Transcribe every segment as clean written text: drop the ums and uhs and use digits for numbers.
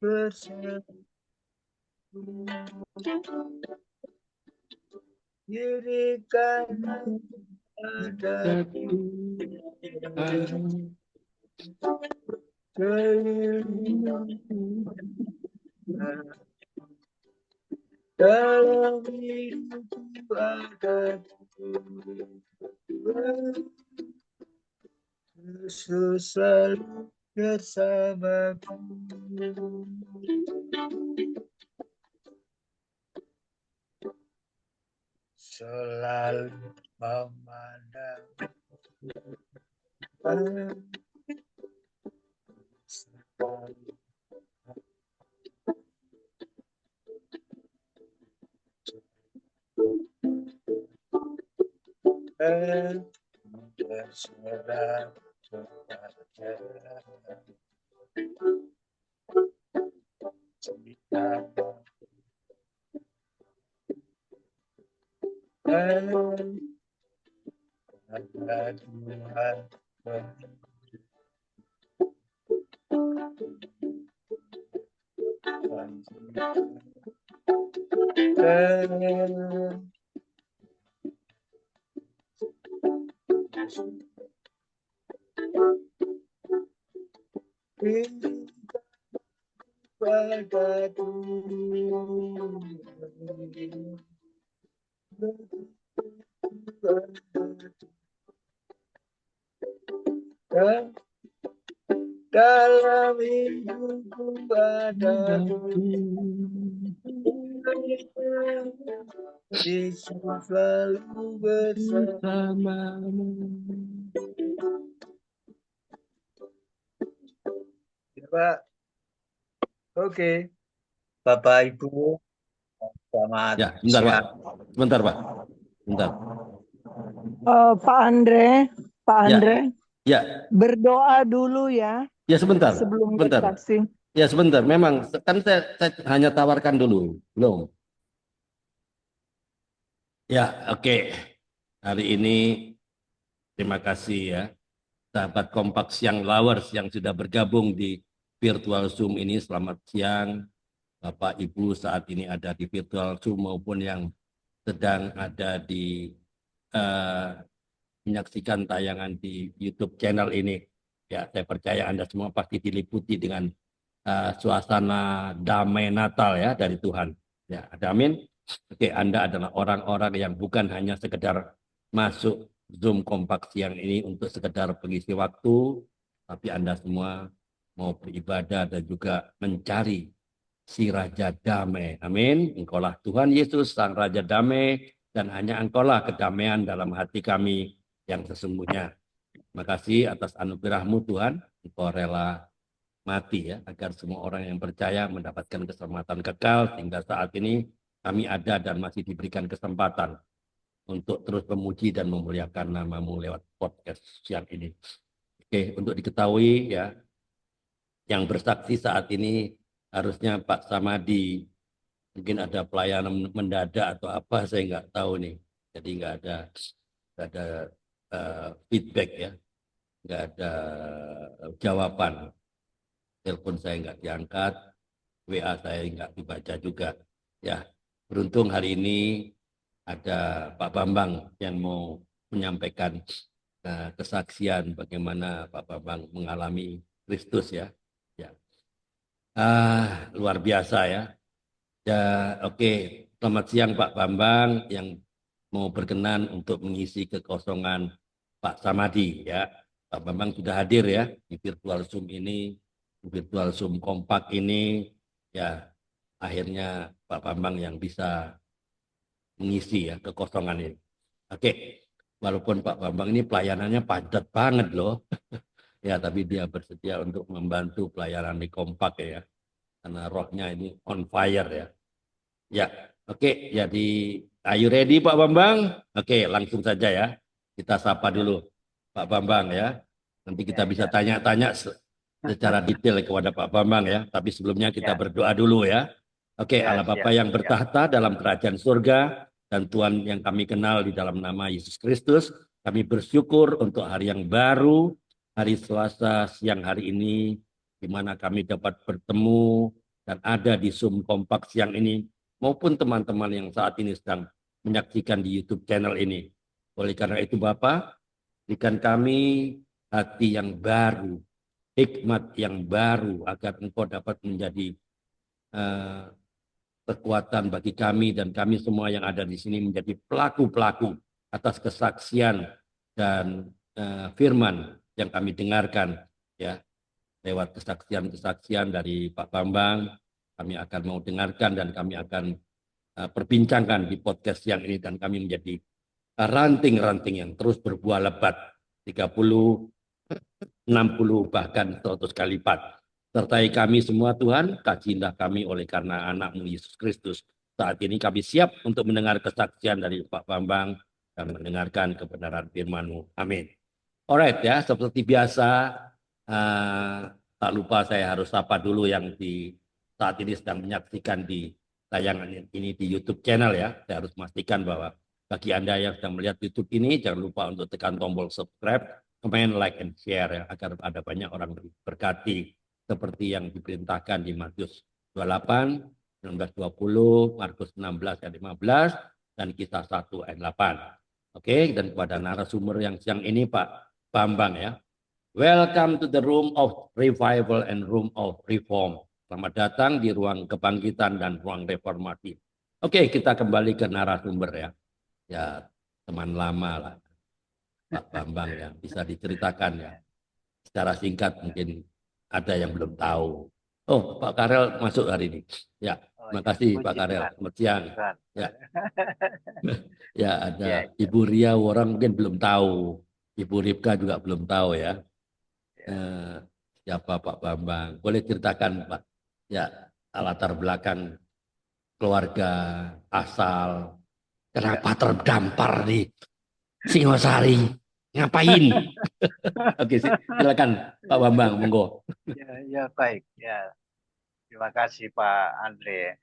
bersatu dirikan ada dalam hidupku ada Yesus selalu bersamaku. Selalu memandang berserah kepada cinta ada Tuhan dalam hidupku ada Yesus selalu bersamamu. Ya, Pak. Oke, Bapak Ibu, selamat Ya, bentar Pak. Bentar Pak. Bentar. Pak Andre, Ya. berdoa dulu ya. Ya sebentar. Sebelum Bentar. bersaksi. Ya sebentar. Memang kan saya hanya tawarkan dulu, belum. Ya, oke. Hari ini terima kasih ya, sahabat Kompak Siang Lovers yang sudah bergabung di virtual Zoom ini. Selamat siang, Bapak Ibu saat ini ada di virtual Zoom maupun yang sedang ada di menyaksikan tayangan di YouTube channel ini. Ya, saya percaya Anda semua pasti diliputi dengan suasana damai Natal ya dari Tuhan. Ya, ada amin. Oke, Anda adalah orang-orang yang bukan hanya sekedar masuk Zoom Kompak Siang ini untuk sekedar pengisi waktu, tapi Anda semua mau beribadah dan juga mencari si Raja Damai. Amin. Engkaulah Tuhan Yesus, Sang Raja Damai, dan hanya Engkaulah kedamaian dalam hati kami yang sesungguhnya. Terima kasih atas anugerah-Mu Tuhan. Engkau rela mati ya, agar semua orang yang percaya mendapatkan keselamatan kekal, sehingga saat ini kami ada dan masih diberikan kesempatan untuk terus memuji dan memuliakan nama-Mu lewat podcast siang ini. Oke, untuk diketahui ya, yang bersaksi saat ini harusnya Pak Samadi, mungkin ada pelayanan mendadak atau apa, saya nggak tahu nih. Jadi nggak ada feedback ya, nggak ada jawaban. Telepon saya nggak diangkat, WA saya nggak dibaca juga. Ya, beruntung hari ini ada Pak Bambang yang mau menyampaikan kesaksian bagaimana Pak Bambang mengalami Kristus ya. Ya, luar biasa ya. Ya, oke. Selamat siang Pak Bambang yang mau berkenan untuk mengisi kekosongan Pak Samadi ya. Pak Bambang sudah hadir ya di virtual Zoom ini, di virtual Zoom Kompak ini ya. Akhirnya Pak Bambang yang bisa mengisi ya kekosongan ini. Oke. Walaupun Pak Bambang ini pelayanannya padat banget loh. Ya, tapi dia bersedia untuk membantu pelayanan di Kompak ya. Karena rohnya ini on fire ya. Ya, oke. Jadi, are you ready Pak Bambang? Oke, langsung saja ya. Kita sapa dulu Pak Bambang ya. Nanti kita bisa tanya-tanya secara detail kepada Pak Bambang ya. Tapi sebelumnya kita berdoa dulu ya. Oke, Allah Bapa yang bertahta dalam kerajaan surga dan Tuhan yang kami kenal di dalam nama Yesus Kristus, kami bersyukur untuk hari yang baru, hari Selasa siang hari ini, di mana kami dapat bertemu dan ada di Zoom kompak siang ini maupun teman-teman yang saat ini sedang menyaksikan di YouTube channel ini. Oleh karena itu Bapak, berikan kami hati yang baru, hikmat yang baru agar Engkau dapat menjadi eh, kekuatan bagi kami dan kami semua yang ada di sini menjadi pelaku-pelaku atas kesaksian dan firman yang kami dengarkan ya lewat kesaksian-kesaksian dari Pak Bambang. Kami akan mau dengarkan dan kami akan perbincangkan di podcast yang ini dan kami menjadi ranting-ranting yang terus berbuah lebat 30, 60 bahkan 100 kali lipat. Sertai kami semua Tuhan, kasihlah kami oleh karena anak-Mu Yesus Kristus. Saat ini kami siap untuk mendengar kesaksian dari Pak Bambang dan mendengarkan kebenaran firman-Mu. Amin. Alright ya, seperti biasa, tak lupa saya harus sapa dulu yang di saat ini sedang menyaksikan di tayangan ini di YouTube channel ya. Saya harus memastikan bahwa bagi Anda yang sedang melihat YouTube ini, jangan lupa untuk tekan tombol subscribe, comment, like, and share ya, agar ada banyak orang berkati seperti yang diperintahkan di Matius 28, 19-20, Markus 16 ayat 15, dan Kisah 1 ayat 8. Oke, dan kepada narasumber yang siang ini Pak Bambang ya. Welcome to the room of revival and room of reform. Selamat datang di ruang kebangkitan dan ruang reformasi. Oke, kita kembali ke narasumber ya. Ya, teman lama lah. Pak Bambang ya, bisa diceritakan ya. Secara singkat mungkin ada yang belum tahu. Oh, Pak Karel masuk hari ini. Ya, terima kasih Pak Karel. Selamat siang. Ya, ya ada Ibu Ria orang mungkin belum tahu. Ibu Ripka juga belum tahu ya. Siapa Pak Bambang? Boleh ceritakan Pak? Ya, latar belakang keluarga asal. Kenapa terdampar di Singosari? Ngapain? Oke, silakan Pak Bambang, monggo. Ya, baik. Ya, terima kasih Pak Andre.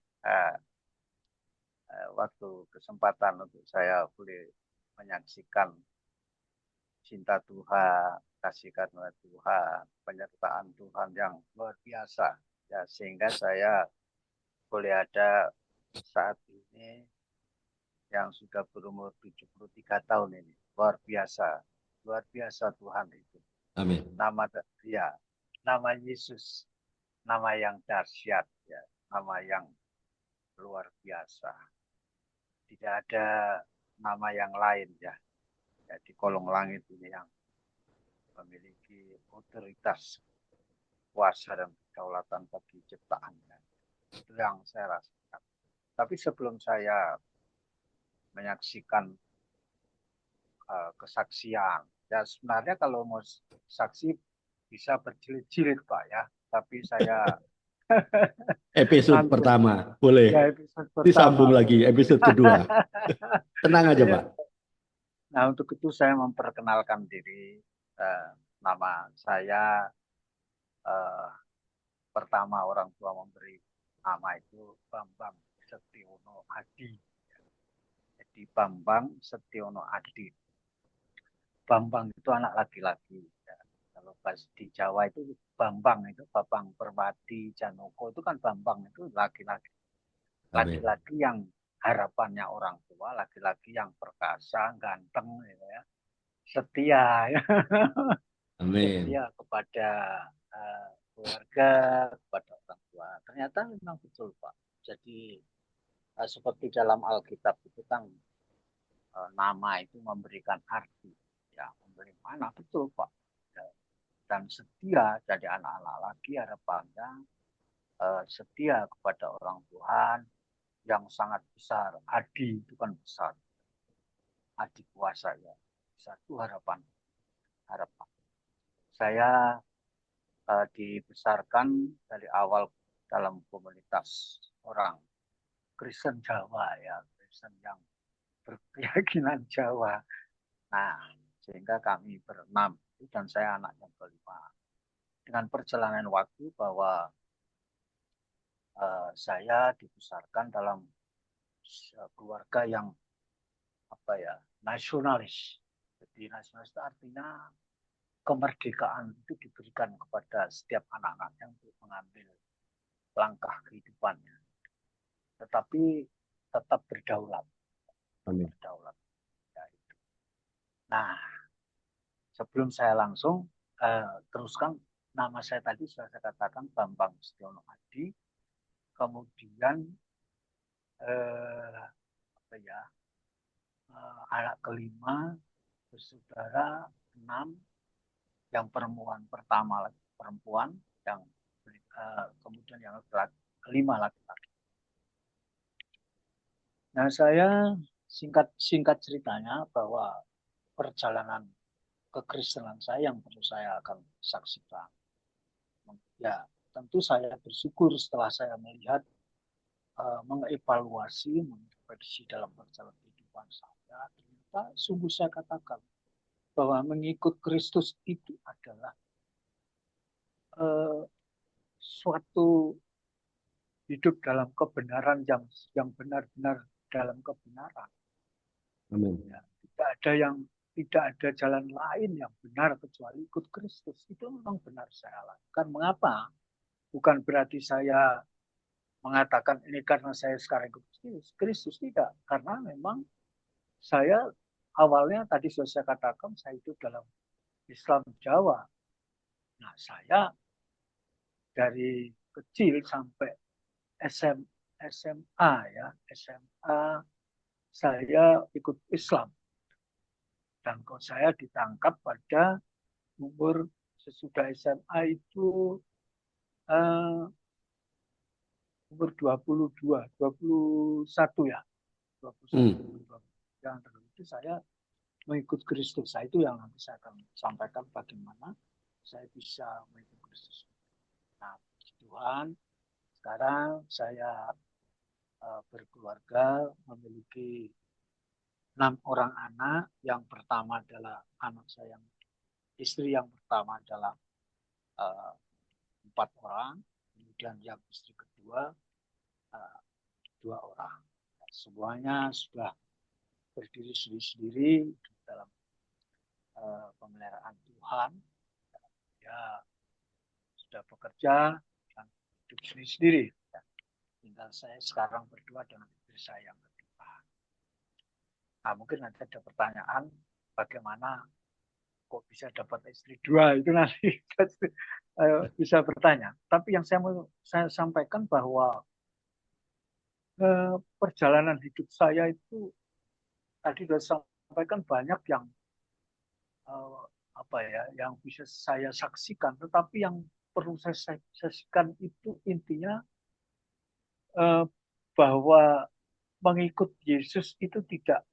Waktu kesempatan untuk saya boleh menyaksikan cinta Tuhan, kasih karunia Tuhan, penyertaan Tuhan yang luar biasa. Ya, sehingga saya boleh ada saat ini yang sudah berumur 73 tahun ini. Luar biasa. Luar biasa Tuhan itu. Amin. Nama Yesus, nama yang dahsyat, ya, nama yang luar biasa. Tidak ada nama yang lain ya di kolong langit ini yang memiliki otoritas, kuasa dan kedaulatan bagi ciptaannya. Itu yang saya rasakan. Tapi sebelum saya menyaksikan kesaksian, ya sebenarnya kalau mau saksi bisa berjilid-jilid Pak ya. Tapi saya episode pertama boleh ya, episode pertama. Disambung lagi episode kedua. Tenang aja Pak. Nah untuk itu saya memperkenalkan diri. Nama saya pertama orang tua memberi nama itu Bambang Setiono Adi. Jadi Bambang Setiono Adi. Bambang itu anak laki-laki. Ya. Kalau pas di Jawa itu Bambang itu Bambang Permadi Janoko itu kan Bambang itu laki-laki. Laki-laki yang harapannya orang tua, laki-laki yang perkasa, ganteng, gitu ya, setia, ya. Amin. Setia kepada keluarga, kepada orang tua. Ternyata memang betul Pak. Jadi seperti dalam Alkitab itu kan nama itu memberikan arti, ya, memberi mana betul Pak. Dan setia jadi anak-anak lagi harapannya setia kepada orang Tuhan yang sangat besar. Adi itu kan besar. Adi kuasa ya. Satu harapan. Saya dibesarkan dari awal dalam komunitas orang Kristen Jawa ya. Kristen yang berkeyakinan Jawa. Nah, sehingga kami berenam dan saya anak yang kelima. Dengan perjalanan waktu bahwa saya dibesarkan dalam keluarga yang nasionalis. Jadi nasionalis itu artinya kemerdekaan itu diberikan kepada setiap anak-anaknya untuk mengambil langkah kehidupannya, tetapi tetap berdaulat. Amin. Berdaulat. Ya, itu. Nah, sebelum saya langsung teruskan, nama saya tadi sudah saya katakan Bambang Setiono Adi. Kemudian apa ya, anak kelima, bersaudara 6, yang perempuan pertama lagi perempuan, yang kemudian yang kelima laki-laki. Nah, saya singkat ceritanya bahwa perjalanan kekristenan saya yang perlu saya akan saksikan. Ya, tentu saya bersyukur setelah saya melihat, mengevaluasi, mengintervensi dalam perjalanan kehidupan saya. Ternyata sungguh saya katakan bahwa mengikut Kristus itu adalah suatu hidup dalam kebenaran yang benar-benar dalam kebenaran. Amin. Ya, tidak ada jalan lain yang benar kecuali ikut Kristus. Itu memang benar saya lakukan. Mengapa? Bukan berarti saya mengatakan ini karena saya sekarang ikut Kristus, tidak. Karena memang saya awalnya tadi sudah saya katakan saya hidup dalam Islam Jawa. Nah, saya dari kecil sampai SMA ya, SMA saya ikut Islam. Dan kok saya ditangkap pada umur sesudah SMA itu umur 22, 21 ya. 21, yang itu saya mengikut Kristus. Nah, itu yang nanti saya akan sampaikan bagaimana saya bisa mengikut Kristus. Nah, Tuhan, sekarang saya berkeluarga, memiliki 6 orang anak. Yang pertama adalah anak saya, istri yang pertama adalah 4 orang, kemudian yang istri kedua 2 orang. Semuanya sudah berdiri sendiri-sendiri dalam pemeliharaan Tuhan. Ya, sudah bekerja dan hidup sendiri-sendiri. Tinggal saya sekarang berdua dengan istri saya yang kedua. Nah, mungkin nanti ada pertanyaan bagaimana kok bisa dapat istri 2, itu nanti bisa bertanya. Tapi yang saya sampaikan bahwa perjalanan hidup saya itu tadi sudah sampaikan banyak yang apa ya, yang bisa saya saksikan. Tetapi yang perlu saya saksikan itu intinya bahwa mengikut Yesus itu tidak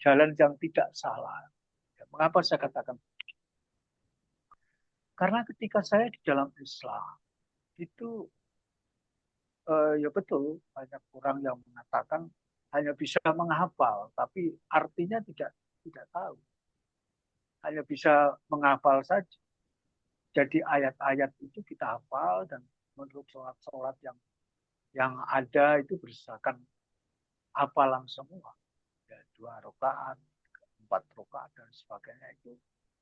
jalan yang tidak salah. Mengapa saya katakan? Karena ketika saya di dalam Islam itu ya betul banyak orang yang mengatakan hanya bisa menghafal, tapi artinya tidak tahu. Hanya bisa menghafal saja. Jadi ayat-ayat itu kita hafal dan menurut sholat-sholat yang ada itu berdasarkan hafalan semua. Ya, 2 rakaat, 4 rakaat dan sebagainya itu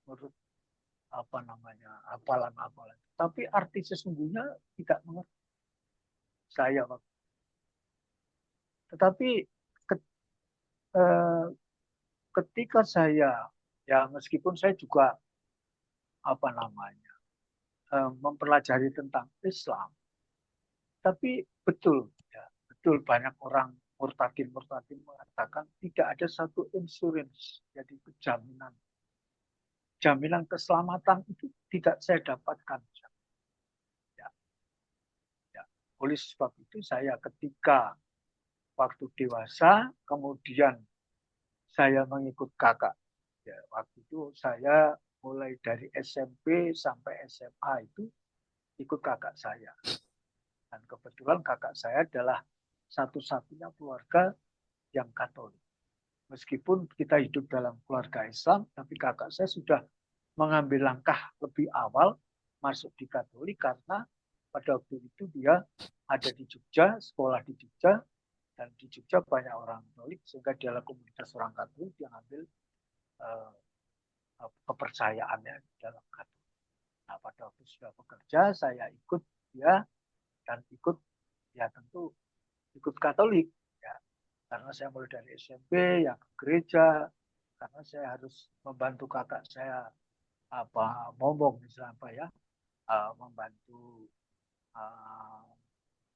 menurut apa namanya hafalan-hafalan. Tapi arti sesungguhnya tidak mengerti saya. Tetapi ketika saya ya meskipun saya juga apa namanya mempelajari tentang Islam, tapi betul ya, betul banyak orang murtadin mengatakan tidak ada satu insurance, jadi jaminan keselamatan itu tidak saya dapatkan. Ya, ya. Oleh sebab itu saya ketika waktu dewasa, kemudian saya mengikut kakak. Ya, waktu itu saya mulai dari SMP sampai SMA itu ikut kakak saya. Dan kebetulan kakak saya adalah satu-satunya keluarga yang Katolik. Meskipun kita hidup dalam keluarga Islam, tapi kakak saya sudah mengambil langkah lebih awal masuk di Katolik karena pada waktu itu dia ada di Jogja, sekolah di Jogja, dan di Jogja banyak orang Katolik, sehingga dia adalah komunitas orang Katolik yang ambil kepercayaannya dalam Katolik. Nah, pada waktu sudah bekerja, saya ikut dia dan ikut Katolik, ya, karena saya mulai dari SMP yang ke gereja, karena saya harus membantu kakak saya ngomong misalnya membantu uh,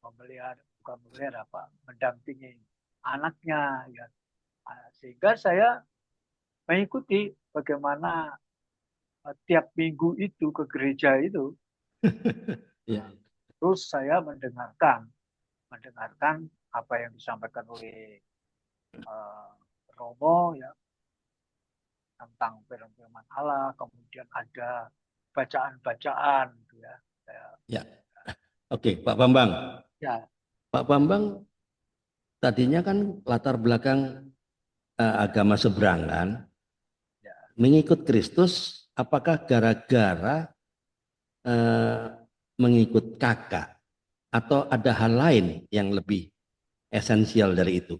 bukan memelihara mendampingi anaknya, ya. Sehingga saya mengikuti bagaimana tiap minggu itu ke gereja itu. Ya. Terus saya mendengarkan apa yang disampaikan oleh Romo, ya, tentang firman Allah. Kemudian ada bacaan-bacaan, gitu ya. Ya. Oke, Pak Bambang. Ya. Pak Bambang tadinya kan latar belakang agama seberang kan, Ya. mengikut Kristus. Apakah gara-gara mengikut kakak atau ada hal lain yang lebih esensial dari itu?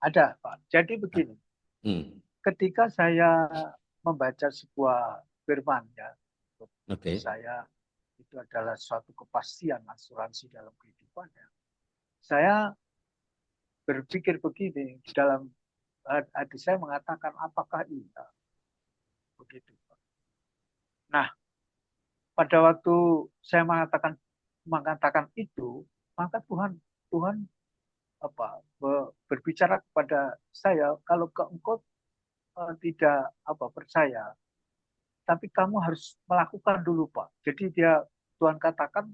Ada, Pak. Jadi begini, ketika saya membaca sebuah firman, ya, Oke. saya itu adalah suatu kepastian asuransi dalam kehidupannya. Saya berpikir begini, di dalam hati saya mengatakan, apakah iya? Begitu. Nah, pada waktu saya mengatakan itu, maka Tuhan berbicara kepada saya, kalau engkau tidak percaya, tapi kamu harus melakukan dulu, Pak. Jadi Tuhan katakan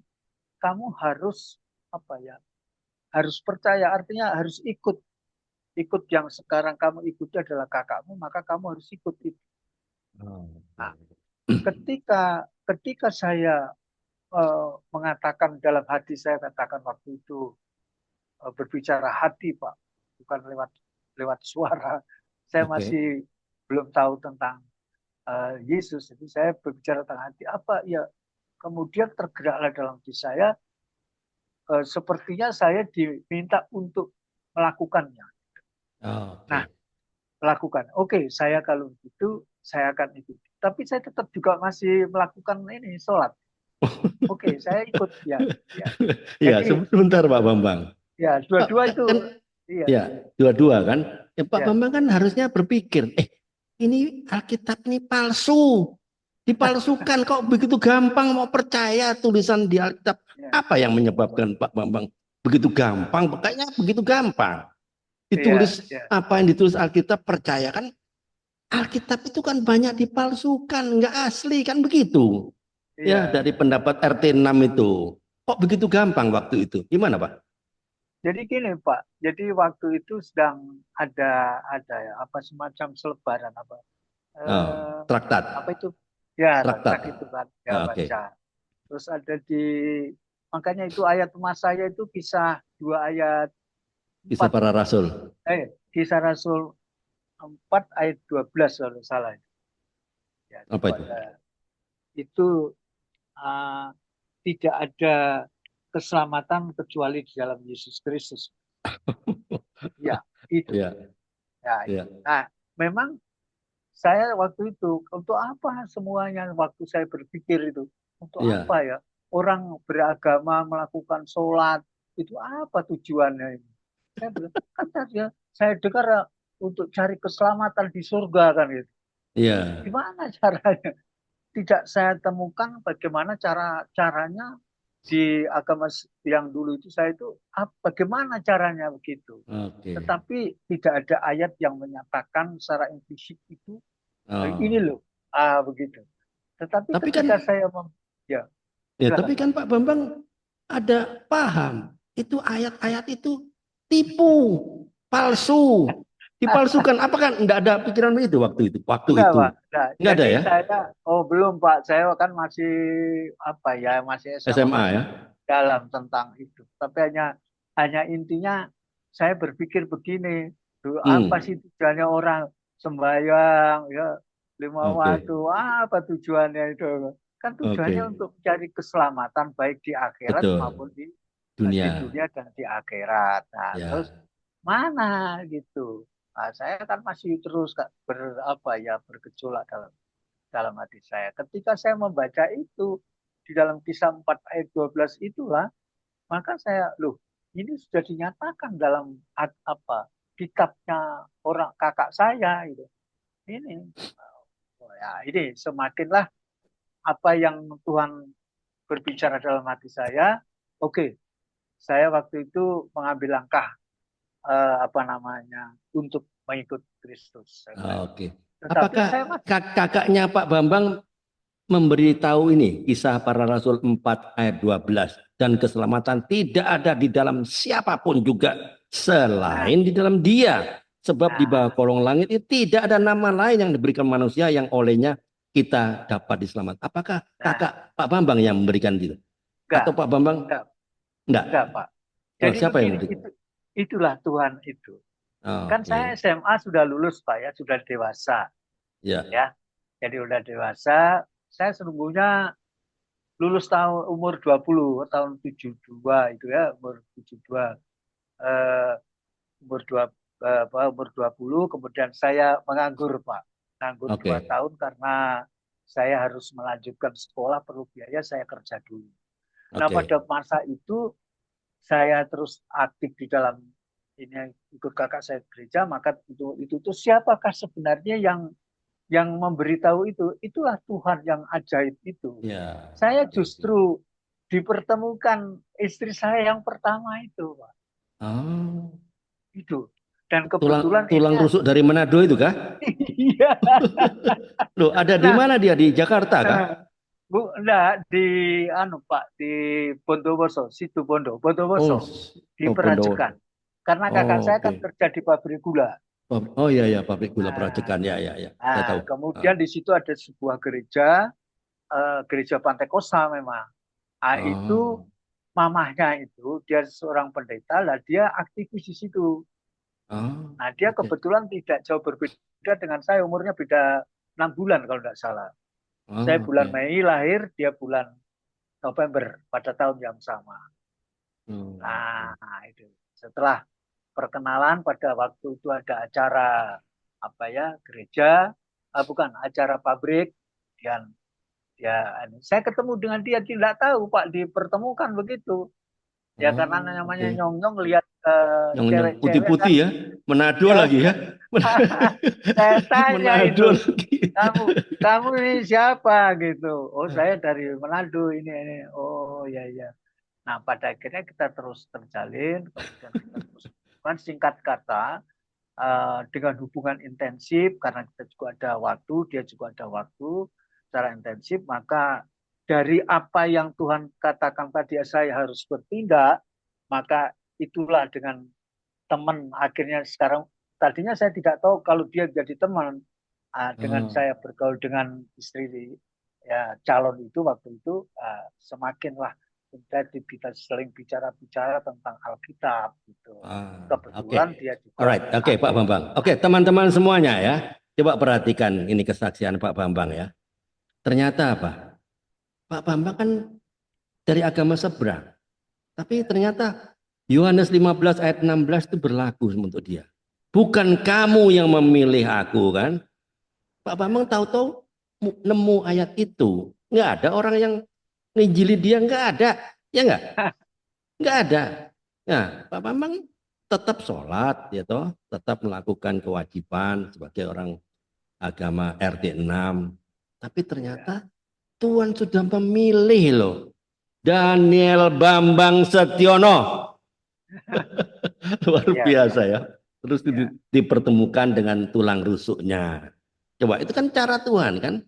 kamu harus harus percaya, artinya harus ikut yang sekarang kamu ikuti adalah kakakmu, maka kamu harus ikut itu. Nah, ketika saya mengatakan dalam hati, saya katakan waktu itu berbicara hati, Pak, bukan lewat suara. Saya masih belum tahu tentang Yesus, jadi saya berbicara tentang hati. Kemudian tergeraklah dalam diri saya, sepertinya saya diminta untuk melakukannya. Nah, melakukan. Oke, saya kalau begitu saya akan ikut. Tapi saya tetap juga masih melakukan ini, sholat. Oke, saya ikut, ya. Ya, sebentar Pak Bambang. Ya, dua-dua itu. Iya. Ya, dua-dua kan. Ya, Pak Bambang kan harusnya berpikir, ini Alkitab ini palsu. Dipalsukan kok begitu gampang mau percaya tulisan di Alkitab. Apa yang menyebabkan Pak Bambang begitu gampang? Kayaknya begitu gampang. Ditulis apa yang ditulis Alkitab, percaya kan? Alkitab itu kan banyak dipalsukan, nggak asli kan begitu. Ya, dari pendapat RT 6 itu. Kok begitu gampang waktu itu? Gimana, Pak? Jadi gini, Pak. Jadi waktu itu sedang ada semacam selebaran traktat. Apa itu? Ya, traktat itu kan. Ya, baca. Terus ada makanya itu ayat emas saya itu kisah 2 ayat 4. Kisah para rasul. Kisah Rasul 4 ayat 12 kalau salah. Ya, apa itu? Itu tidak ada keselamatan kecuali di dalam Yesus Kristus. Ya, itu. Ya. Nah, memang saya waktu itu, untuk apa semuanya waktu saya berpikir itu? Untuk apa ya? Orang beragama melakukan sholat, itu apa tujuannya ini? Saya dengar untuk cari keselamatan di surga kan gitu. Iya. Gimana caranya? Tidak saya temukan bagaimana caranya di agama yang dulu itu saya itu bagaimana caranya begitu. Tetapi tidak ada ayat yang menyatakan secara implisit itu ini loh begitu. Tetapi ketika saya tapi kan Pak Bambang ada paham itu ayat-ayat itu tipu, palsu, dipalsukan. Apakah enggak ada pikiran itu waktu itu? Enggak ada ya? Saya belum, Pak. Saya kan masih masih SMA ya. Dalam tentang itu. Tapi hanya intinya saya berpikir begini, apa sih tujuannya orang sembahyang ya 5 waktu, apa tujuannya itu? Kan tujuannya untuk mencari keselamatan baik di akhirat maupun di dunia dan di akhirat. Nah, terus mana gitu? Nah, saya kan masih terus bergejolak dalam hati saya. Ketika saya membaca itu di dalam kisah 4 ayat 12 itulah, maka saya ini sudah dinyatakan dalam kitabnya orang kakak saya gitu. Ini, oh ya, ini semakinlah apa yang Tuhan berbicara dalam hati saya. Oke, saya waktu itu mengambil langkah untuk mengikut Kristus. Oke. Tetapi Apakah saya masih kakaknya Pak Bambang memberitahu ini Kisah Para Rasul 4 ayat 12 dan keselamatan tidak ada di dalam siapapun juga selain di dalam Dia, sebab di bawah kolong langit itu tidak ada nama lain yang diberikan manusia yang olehnya kita dapat diselamatkan. Apakah kakak Pak Bambang yang memberikan itu enggak, atau Pak Bambang enggak? Pak. Oh, Jadi siapa yang begini, memberikan? itulah Tuhan itu. Kan saya SMA sudah lulus Pak ya, sudah dewasa. Ya. Ya. Jadi udah dewasa, saya sesungguhnya lulus tahun umur 20, tahun 72 itu ya, umur 72. Umur 20, kemudian saya menganggur Pak. Menganggur 2 tahun karena saya harus melanjutkan sekolah, perlu biaya, saya kerja dulu. Nah, pada masa itu saya terus aktif di dalam ini, ikut kakak saya gereja, maka itu siapakah sebenarnya yang memberitahu itu? Itulah Tuhan yang ajaib itu. Ya. Saya justru dipertemukan istri saya yang pertama itu, Pak. Oh. Itu. Dan kebetulan tulang rusuk dari Manado itu kah? Iya. Loh, ada di mana dia? Di Jakarta kah? Enggak, di Pak, di Bondowoso, situ Bondowoso, di Peracekan. Karena kakak saya kan kerja di pabrik gula. Oh iya, pabrik gula Peracekan, ya. Saya tahu. Kemudian di situ ada sebuah gereja, gereja Pantekosta memang. Itu mamahnya itu, dia seorang pendeta, lah dia aktivis di situ. Nah, dia kebetulan tidak jauh berbeda dengan saya, umurnya beda 6 bulan kalau tidak salah. Saya bulan Mei lahir, dia bulan November pada tahun yang sama. Nah, itu setelah perkenalan pada waktu itu ada acara gereja, acara pabrik, dan saya ketemu dengan dia, tidak tahu Pak, dipertemukan begitu. Ya karena namanya nyong-nyong lihat cewek-cewek putih-putih kan, ya, Manado ya. Lagi ya. Saya tanya Manado itu, kamu ini siapa gitu? Oh saya dari Manado ini. Oh ya. Nah pada akhirnya kita terus terjalin, kemudian kita terus singkat kata dengan hubungan intensif karena kita juga ada waktu, dia juga ada waktu secara intensif, maka dari apa yang Tuhan katakan tadi saya harus bertindak, maka itulah dengan teman akhirnya sekarang. Tadinya saya tidak tahu kalau dia jadi teman dengan saya bergaul dengan istri ya calon itu waktu itu semakinlah kita sering bicara tentang Alkitab gitu. Kebetulan dia juga. Alright, Pak Bambang. Teman-teman semuanya ya, coba perhatikan ini kesaksian Pak Bambang ya. Ternyata apa? Pak Bambang kan dari agama seberang. Tapi ternyata Yohanes 15 ayat 16 itu berlaku untuk dia. Bukan kamu yang memilih aku kan? Pak Bambang tahu-tahu nemu ayat itu. Nggak ada orang yang nginjili dia, nggak ada. Ya nggak? Nggak ada. Nah, Pak Bambang tetap sholat, ya toh, tetap melakukan kewajiban sebagai orang agama RT 6. Tapi ternyata Tuhan sudah memilih loh. Daniel Bambang Setiono. Luar biasa ya. Terus dipertemukan dengan tulang rusuknya. Coba itu kan cara Tuhan kan.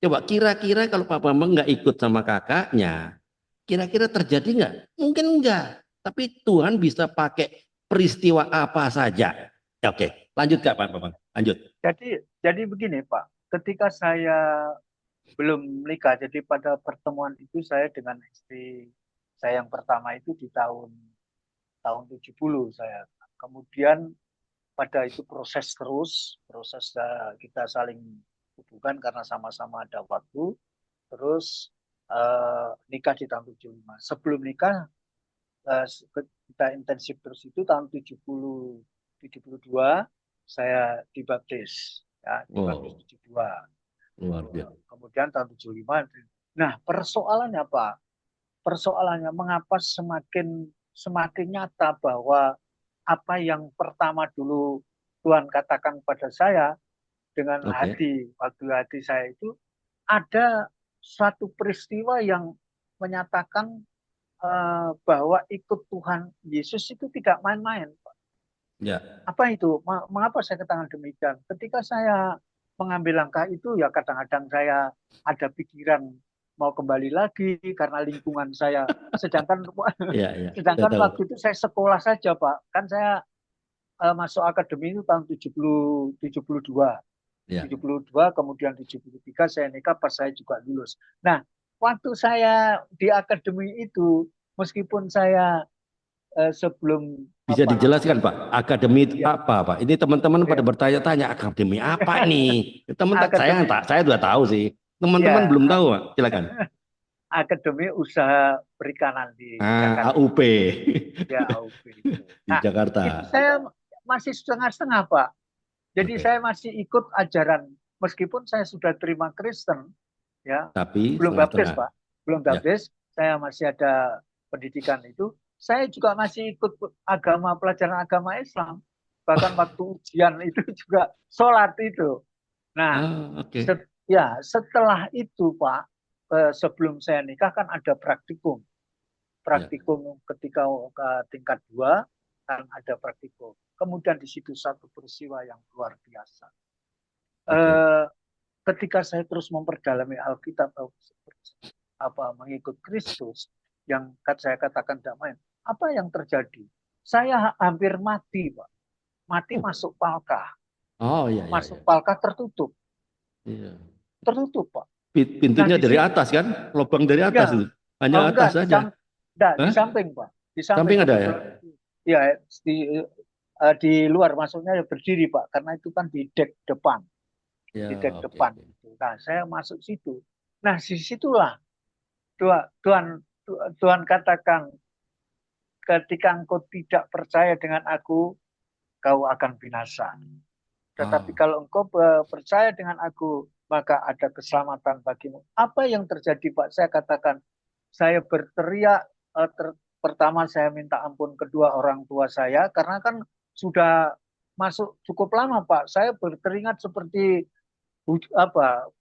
Coba kira-kira kalau Pak Bambang nggak ikut sama kakaknya, kira-kira terjadi nggak? Mungkin enggak. Tapi Tuhan bisa pakai peristiwa apa saja. Oke, lanjut Kak Pak Bambang. Lanjut. Jadi begini Pak, ketika saya belum menikah, jadi pada pertemuan itu saya dengan istri saya yang pertama itu di tahun 70 saya. Kemudian pada itu proses kita saling hubungan karena sama-sama ada waktu. Terus nikah di tahun 75. Sebelum nikah kita intensif terus itu tahun 72 saya dibaptis ya, dibaptis 72. Kemudian tahun 75. Nah, persoalannya Pak, mengapa semakin semakin nyata bahwa apa yang pertama dulu Tuhan katakan pada saya dengan Oke. waktu hati saya itu ada suatu peristiwa yang menyatakan bahwa ikut Tuhan Yesus itu tidak main-main. Ya. Apa itu? Mengapa saya katakan demikian? Ketika saya mengambil langkah itu, ya kadang-kadang saya ada pikiran mau kembali lagi karena lingkungan saya. Sedangkan Ya, ya. Saya sedangkan tahu. waktu itu saya sekolah saja, Pak. Kan saya masuk akademi itu tahun 72. Ya. 72, kemudian 73 saya nikah pas saya juga lulus. Nah, waktu saya di akademi itu, meskipun saya sebelum Bisa apa dijelaskan, Pak, akademi itu ya, apa, Pak? Ini teman-teman pada ya, bertanya-tanya, akademi apa nih? akademi Saya sudah tahu sih. Teman-teman ya belum tahu, Pak. Silakan. akademi usaha perikanan di Jakarta. AUP Ya, AUP itu. di Nah, Jakarta. itu saya masih setengah-setengah, Pak. Jadi Oke. saya masih ikut ajaran meskipun saya sudah terima Kristen, ya. Tapi Belum baptis, setengah-setengah. Pak. Belum Ya. baptis, saya masih ada pendidikan itu. Saya juga masih ikut pelajaran agama Islam. Bahkan waktu ujian itu juga sholat itu. Nah, Oke. setelah itu, Pak, sebelum saya nikah kan ada praktikum. Praktikum ketika ke tingkat 2 kan ada praktikum. Kemudian di situ satu peristiwa yang luar biasa. Ketika saya terus memperdalami Alkitab, mengikut Kristus, yang saya katakan damai, apa yang terjadi? Saya hampir mati, Pak. Mati masuk palka. Oh iya. Masuk palka tertutup. Iya. Tertutup, Pak. Pintunya dari atas kan? Lubang dari atas itu. Hanya atas saja. Di samping, Pak. Di samping ada ya? Iya, di luar maksudnya berdiri, Pak, karena itu kan di dek depan. Ya, di dek depan. Nah, saya masuk situ. Nah, disitulah Tuhan katakan, ketika engkau tidak percaya dengan aku, kau akan binasa. Tetapi kalau engkau percaya dengan aku, maka ada keselamatan bagimu. Apa yang terjadi, Pak? Saya katakan, saya berteriak, pertama saya minta ampun kedua orang tua saya, karena kan sudah masuk cukup lama, Pak. Saya berkeringat seperti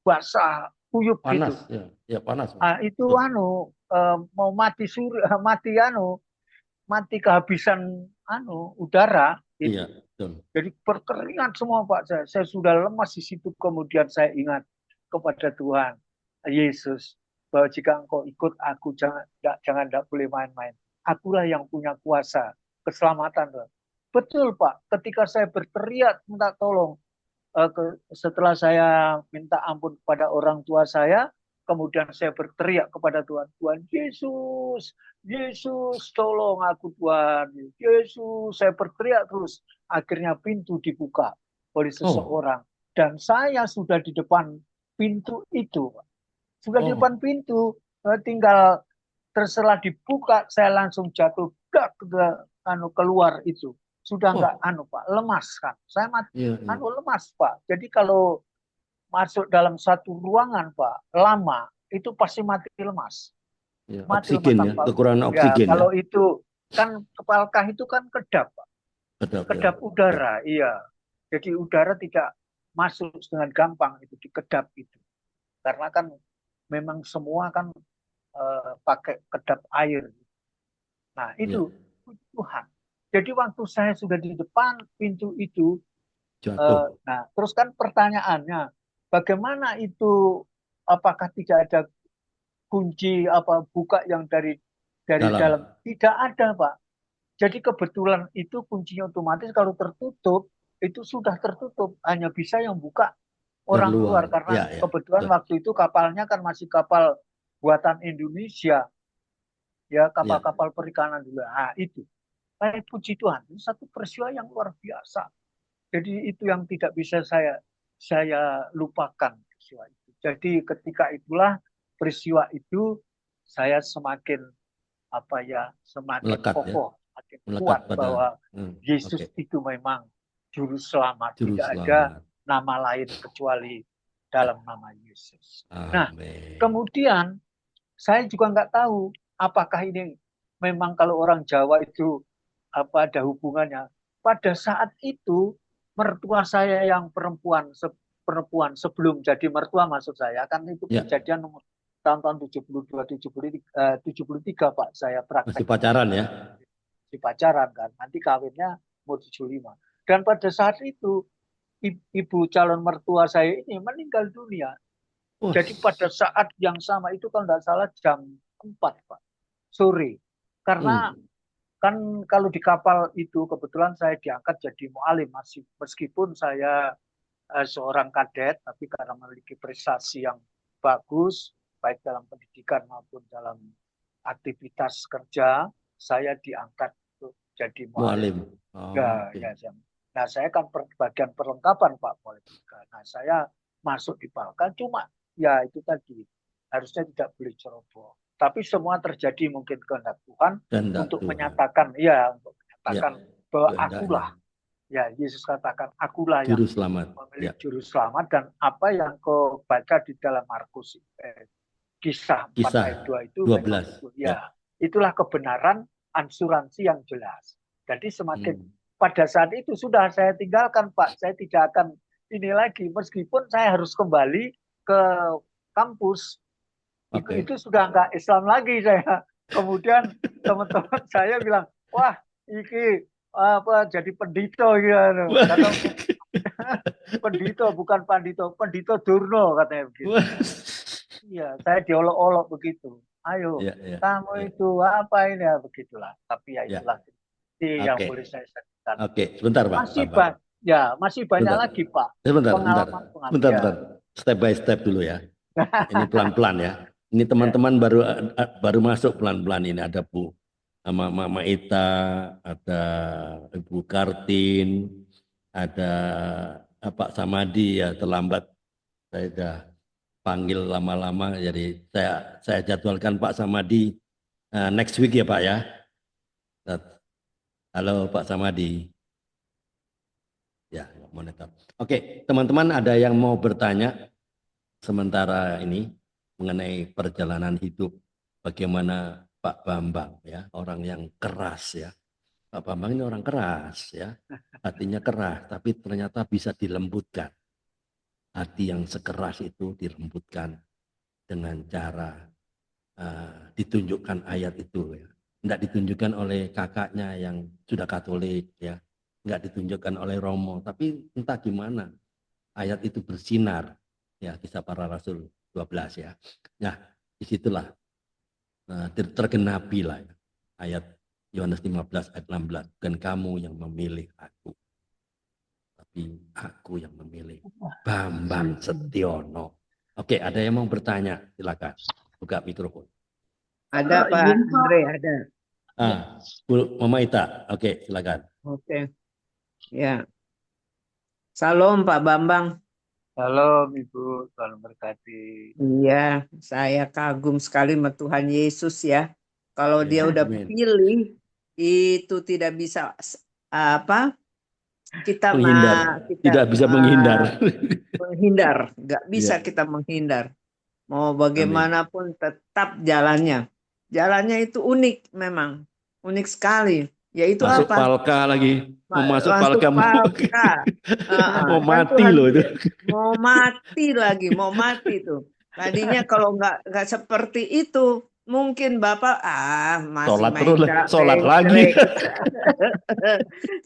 basah, kuyup panas, gitu. Ya panas. Itu mau mati mati kehabisan udara. Gitu. Iya, betul. Jadi berkeringat semua, Pak. Saya sudah lemas di situ. Kemudian saya ingat kepada Tuhan Yesus bahwa jika engkau ikut aku, jangan boleh main-main. Akulah yang punya kuasa keselamatan. Betul, Pak. Ketika saya berteriak minta tolong, setelah saya minta ampun kepada orang tua saya, kemudian saya berteriak kepada Tuhan, Tuhan Yesus, Yesus tolong aku Tuhan, Yesus, saya berteriak terus. Akhirnya pintu dibuka oleh seseorang. Dan saya sudah di depan pintu itu. Sudah di depan pintu, tinggal terserah dibuka, saya langsung jatuh keluar itu. Sudah enggak Pak, lemas kan. Saya lemas, Pak. Jadi kalau masuk dalam satu ruangan, Pak, lama, itu pasti mati lemas. Ya, mati oksigen lemas, ya, kekurangan oksigen. Kalau itu kan kepalkah itu kan kedap, Pak. Kedap udara, iya. Jadi udara tidak masuk dengan gampang itu di kedap itu. Karena kan memang semua kan pakai kedap air. Nah, itu Tuhan. Jadi waktu saya sudah di depan pintu itu, nah terus kan pertanyaannya, bagaimana itu? Apakah tidak ada kunci buka yang dari dalam? Tidak ada, Pak. Jadi kebetulan itu kuncinya otomatis kalau tertutup itu sudah tertutup, hanya bisa yang buka orang luar karena kebetulan waktu itu kapalnya kan masih kapal buatan Indonesia, ya kapal-kapal perikanan juga. Nah, itu. Puji Tuhan, ini satu peristiwa yang luar biasa. Jadi itu yang tidak bisa saya lupakan peristiwa itu. Jadi ketika itulah peristiwa itu saya semakin melekat, kokoh, semakin kuat bahwa Yesus itu memang juru selamat. Tidak ada nama lain kecuali dalam nama Yesus. Nah, kemudian saya juga nggak tahu apakah ini memang kalau orang Jawa itu ada hubungannya. Pada saat itu mertua saya yang perempuan sebelum jadi mertua maksud saya kan itu Ya, kejadian tahun-tahun 72 73 Pak saya masih praktek pacaran ya. di pacaran kan. Nanti kawinnya mau 75. Dan pada saat itu ibu calon mertua saya ini meninggal dunia. Wah, Jadi pada saat yang sama itu kalau tidak salah jam 4 Pak sore. Karena kan kalau di kapal itu kebetulan saya diangkat jadi mualim masih meskipun saya seorang kadet tapi karena memiliki prestasi yang bagus baik dalam pendidikan maupun dalam aktivitas kerja saya diangkat untuk jadi mualim. mualim. Oh, Ya, oke. ya. Nah, saya kan bagian perlengkapan Pak mualim. Nah, saya masuk di Balkan cuma ya itu tadi harusnya tidak boleh ceroboh. Tapi semua terjadi mungkin kehendak Tuhan Kehendak untuk Tuhan. menyatakan untuk Ya, menyatakan bahwa kehendaknya. akulah ya Yesus katakan akulah yang Juru selamat. memilih Ya, juru selamat dan apa yang kau baca di dalam Markus kisah 4 kisah ayat 2 itu memang 12. itu Ya. itulah kebenaran asuransi yang jelas. Jadi semakin Hmm. pada saat itu sudah saya tinggalkan Pak, saya tidak akan ini lagi meskipun saya harus kembali ke kampus. Oke. Itu sudah nggak Islam lagi saya. Kemudian teman-teman saya bilang, wah, iki apa jadi pendito gitu. Wah. Karena pendito bukan pandito, pendito Durno katanya begitu. Wah. Iya, saya diolok-olok begitu. Ayo, Ya, ya, kamu ya. itu apa ini ya begitulah. Tapi ya Ya. itulah yang Oke. boleh saya sampaikan. Oke, sebentar Pak. Masih banyak Sebentar. lagi Pak Bentar. pengalaman. Step by step dulu ya. Ini pelan-pelan ya. Ini teman-teman baru masuk pelan-pelan ini. Ada Bu Mama Ita, ada Ibu Kartin, ada Pak Samadi ya terlambat. Saya sudah panggil lama-lama, jadi saya jadwalkan Pak Samadi next week ya Pak ya. Halo Pak Samadi. Ya, monitor. Oke, teman-teman ada yang mau bertanya sementara ini mengenai perjalanan hidup bagaimana Pak Bambang ya, orang yang keras ya. Pak Bambang ini orang keras ya, hatinya keras tapi ternyata bisa dilembutkan. Hati yang sekeras itu dilembutkan dengan cara ditunjukkan ayat itu ya. Tidak ditunjukkan oleh kakaknya yang sudah Katolik ya, nggak ditunjukkan oleh Romo, tapi entah gimana ayat itu bersinar ya, Kisah Para Rasul 12 ya. Nah, disitulah tergenapilah ya, ayat Yohanes 15 ayat 16, bukan kamu yang memilih aku, tapi aku yang memilih Bambang Setiono. Oke, ada yang mau bertanya? Silakan buka mikrofon. Ada Pak Andre, ada. Bu Mama Ita, oke silakan. Oke, ya. Salam Pak Bambang. Salam Ibu, Tuhan berkati. Iya, saya kagum sekali sama Tuhan Yesus ya. Kalau Ya, dia udah amin. pilih, itu tidak bisa apa? Kita Menghindar. Tidak bisa menghindar. menghindar, nggak bisa Ya. kita menghindar. Mau bagaimanapun tetap jalannya. Jalannya itu unik memang, unik sekali. Yaitu Masuk apa? palka lagi, mau masuk Masuk palka palka. mau Kan mati Tuhan loh itu. mau mati lagi, mau mati tuh. Tadinya kalau nggak seperti itu, mungkin Bapak masih Sholat main terus, sholat lagi.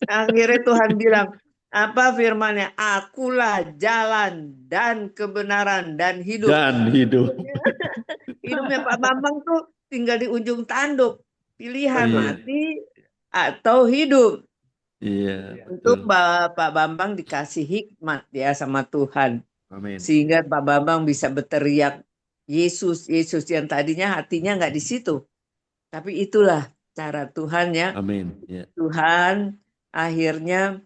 Akhirnya Tuhan bilang, apa firman-Nya? Akulah jalan dan kebenaran dan hidup. Dan hidup. Hidupnya Pak Bambang tuh tinggal di ujung tanduk. Pilihan Iya. mati atau hidup. Iya. Untuk Pak Bambang dikasih hikmat ya sama Tuhan. Amin. Sehingga Pak Bambang bisa berteriak, Yesus, Yesus, yang tadinya hatinya nggak di situ. Tapi itulah cara Tuhan ya. Amin. Ya. Tuhan akhirnya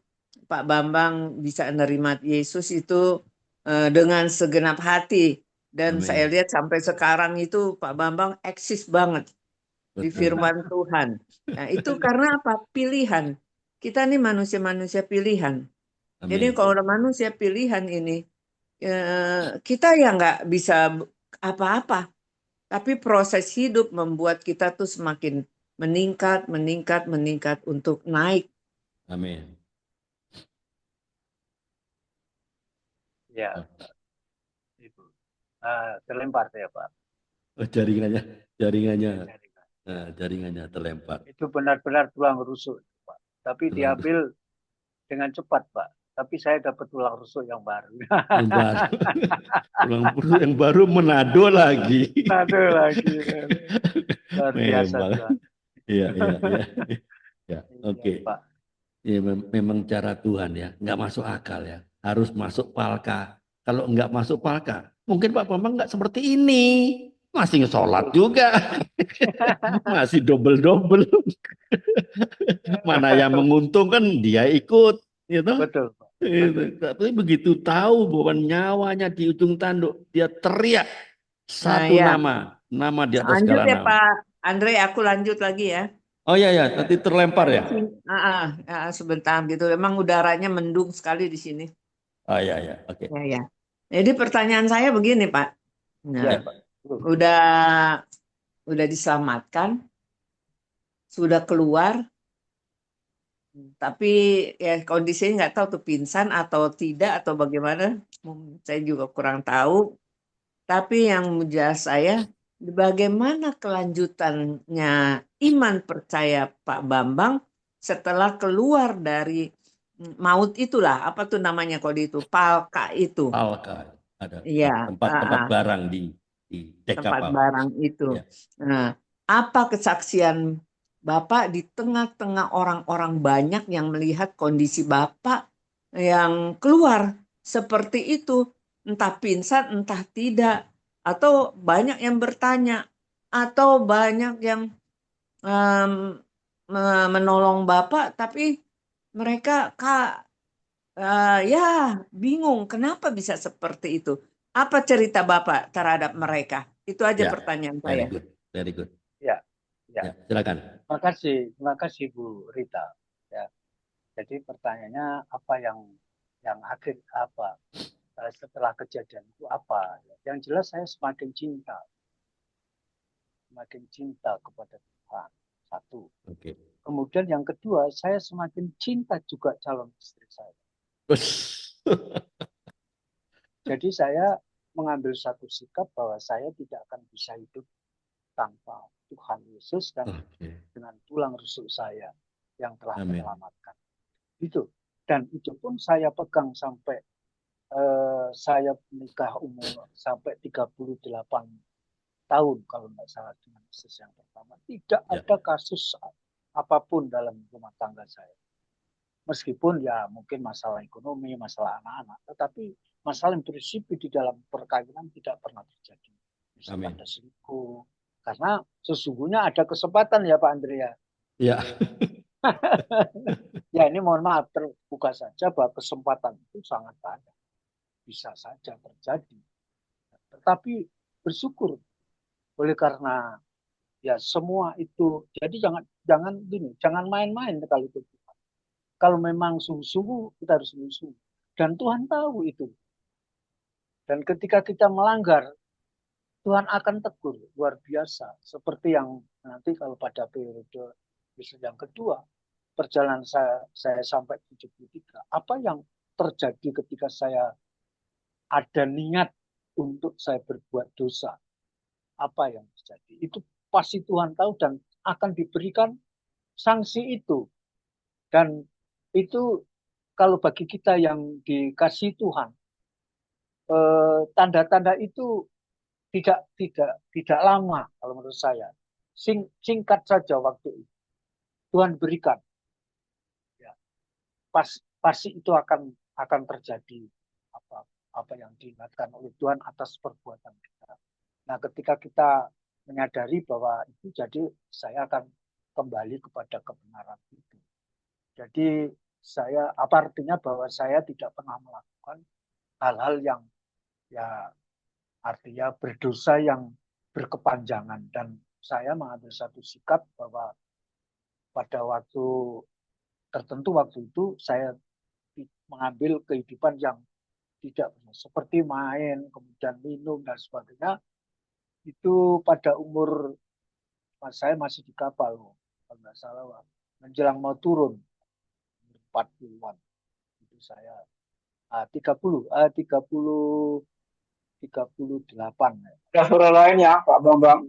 Pak Bambang bisa menerima Yesus itu dengan segenap hati. Dan Amin. saya lihat sampai sekarang itu Pak Bambang eksis banget di firman Tuhan. Nah, itu karena apa? Pilihan. Kita nih manusia-manusia pilihan. Amin. Jadi kalau ada manusia pilihan ini, kita ya nggak bisa apa-apa. Tapi proses hidup membuat kita tuh semakin meningkat, meningkat, meningkat untuk naik. Amin. Ya, Ibu. Terlempar saya, Pak. Oh, jaringannya Jaringan. jaringannya terlempar. Itu benar-benar tulang rusuk, Pak. Tapi Tulang diambil dengan cepat, Pak. Tapi saya dapat tulang rusuk yang baru. yang baru. Tulang rusuk yang baru Manado lagi. Aduh lagi. Luar biasa, Memang. Tuhan. Iya, iya, iya. Ya, Iya, oke. Pak. Ya, memang cara Tuhan ya, nggak masuk akal ya. Harus masuk palka. Kalau nggak masuk palka, mungkin Pak Bambang nggak seperti ini. Masih sholat juga. Masih double-double. Mana yang menguntungkan dia ikut. Gitu. Betul, Pak. Itu. Tapi begitu tahu bahwa nyawanya di ujung tanduk, dia teriak Nah, satu ya. nama di atas Lanjut segala ya nama. Pak Andre, aku lanjut lagi ya. Oh iya ya, nanti terlempar ya. Sebentar gitu. Emang udaranya mendung sekali di sini. Oh iya ya, oke. Ya, ya. Jadi pertanyaan saya begini, Pak. Nah, Ya, Pak. udah diselamatkan, sudah keluar, tapi ya kondisinya nggak tahu tuh pingsan atau tidak atau bagaimana. Saya juga kurang tahu. Tapi yang jelas saya, bagaimana kelanjutannya iman percaya Pak Bambang setelah keluar dari maut itulah, apa tuh namanya kalau itu, palka itu. Palka ada Iya, tempat barang di dek tempat kapal. barang itu. Ya. Nah, apa kesaksian Bapak di tengah-tengah orang-orang banyak yang melihat kondisi Bapak yang keluar seperti itu, entah pingsan, entah tidak, atau banyak yang bertanya, atau banyak yang menolong Bapak, tapi mereka ya bingung kenapa bisa seperti itu. Apa cerita Bapak terhadap mereka? Itu aja Ya, pertanyaan very saya. good, very good. Ya, ya. Ya, silakan. Terima kasih Bu Rita. Ya. Jadi pertanyaannya apa yang akhir apa setelah kejadian itu apa? Yang jelas saya semakin cinta kepada Tuhan. Satu. Oke. Kemudian yang kedua, saya semakin cinta juga calon istri saya. Jadi saya mengambil satu sikap bahwa saya tidak akan bisa hidup tanpa Tuhan Yesus dan dengan tulang rusuk saya yang telah menyelamatkan. Itu. Dan itu pun saya pegang sampai saya menikah umur sampai 38 tahun kalau nggak salah dengan istri yang pertama. Tidak ada kasus apapun dalam rumah tangga saya. Meskipun ya mungkin masalah ekonomi, masalah anak-anak, tetapi masalah yang prinsip di dalam perkawinan tidak pernah terjadi. Misalkan ada selingkuh. Karena sesungguhnya ada kesempatan ya Pak Andrea. Ya. Ya ini mohon maaf terbuka saja bahwa kesempatan itu sangat ada. Bisa saja terjadi. Tetapi bersyukur oleh karena ya semua itu. Jadi jangan main-main kali itu. Kalau memang sungguh-sungguh kita harus sungguh-sungguh. Dan Tuhan tahu itu. Dan ketika kita melanggar, Tuhan akan tegur luar biasa. Seperti yang nanti kalau pada periode yang kedua, perjalanan saya sampai 73. Apa yang terjadi ketika saya ada niat untuk saya berbuat dosa? Apa yang terjadi? Itu pasti Tuhan tahu dan akan diberikan sanksi itu. Dan itu kalau bagi kita yang dikasih Tuhan, tanda-tanda itu tidak lama kalau menurut saya. Singkat saja waktu itu. Tuhan berikan. Ya. Pasti itu akan terjadi apa yang diingatkan oleh Tuhan atas perbuatan kita. Nah, ketika kita menyadari bahwa itu, jadi saya akan kembali kepada kebenaran itu. Jadi apa artinya bahwa saya tidak pernah melakukan hal-hal yang ya artinya berdosa yang berkepanjangan, dan saya mengambil satu sikap bahwa pada waktu tertentu waktu itu saya mengambil kehidupan yang tidak seperti main, kemudian minum dan sebagainya. Itu pada umur saya masih di kapal. kalau nggak salah menjelang mau turun 40-an itu saya 38. Ada suara lain ya, Pak Bambang.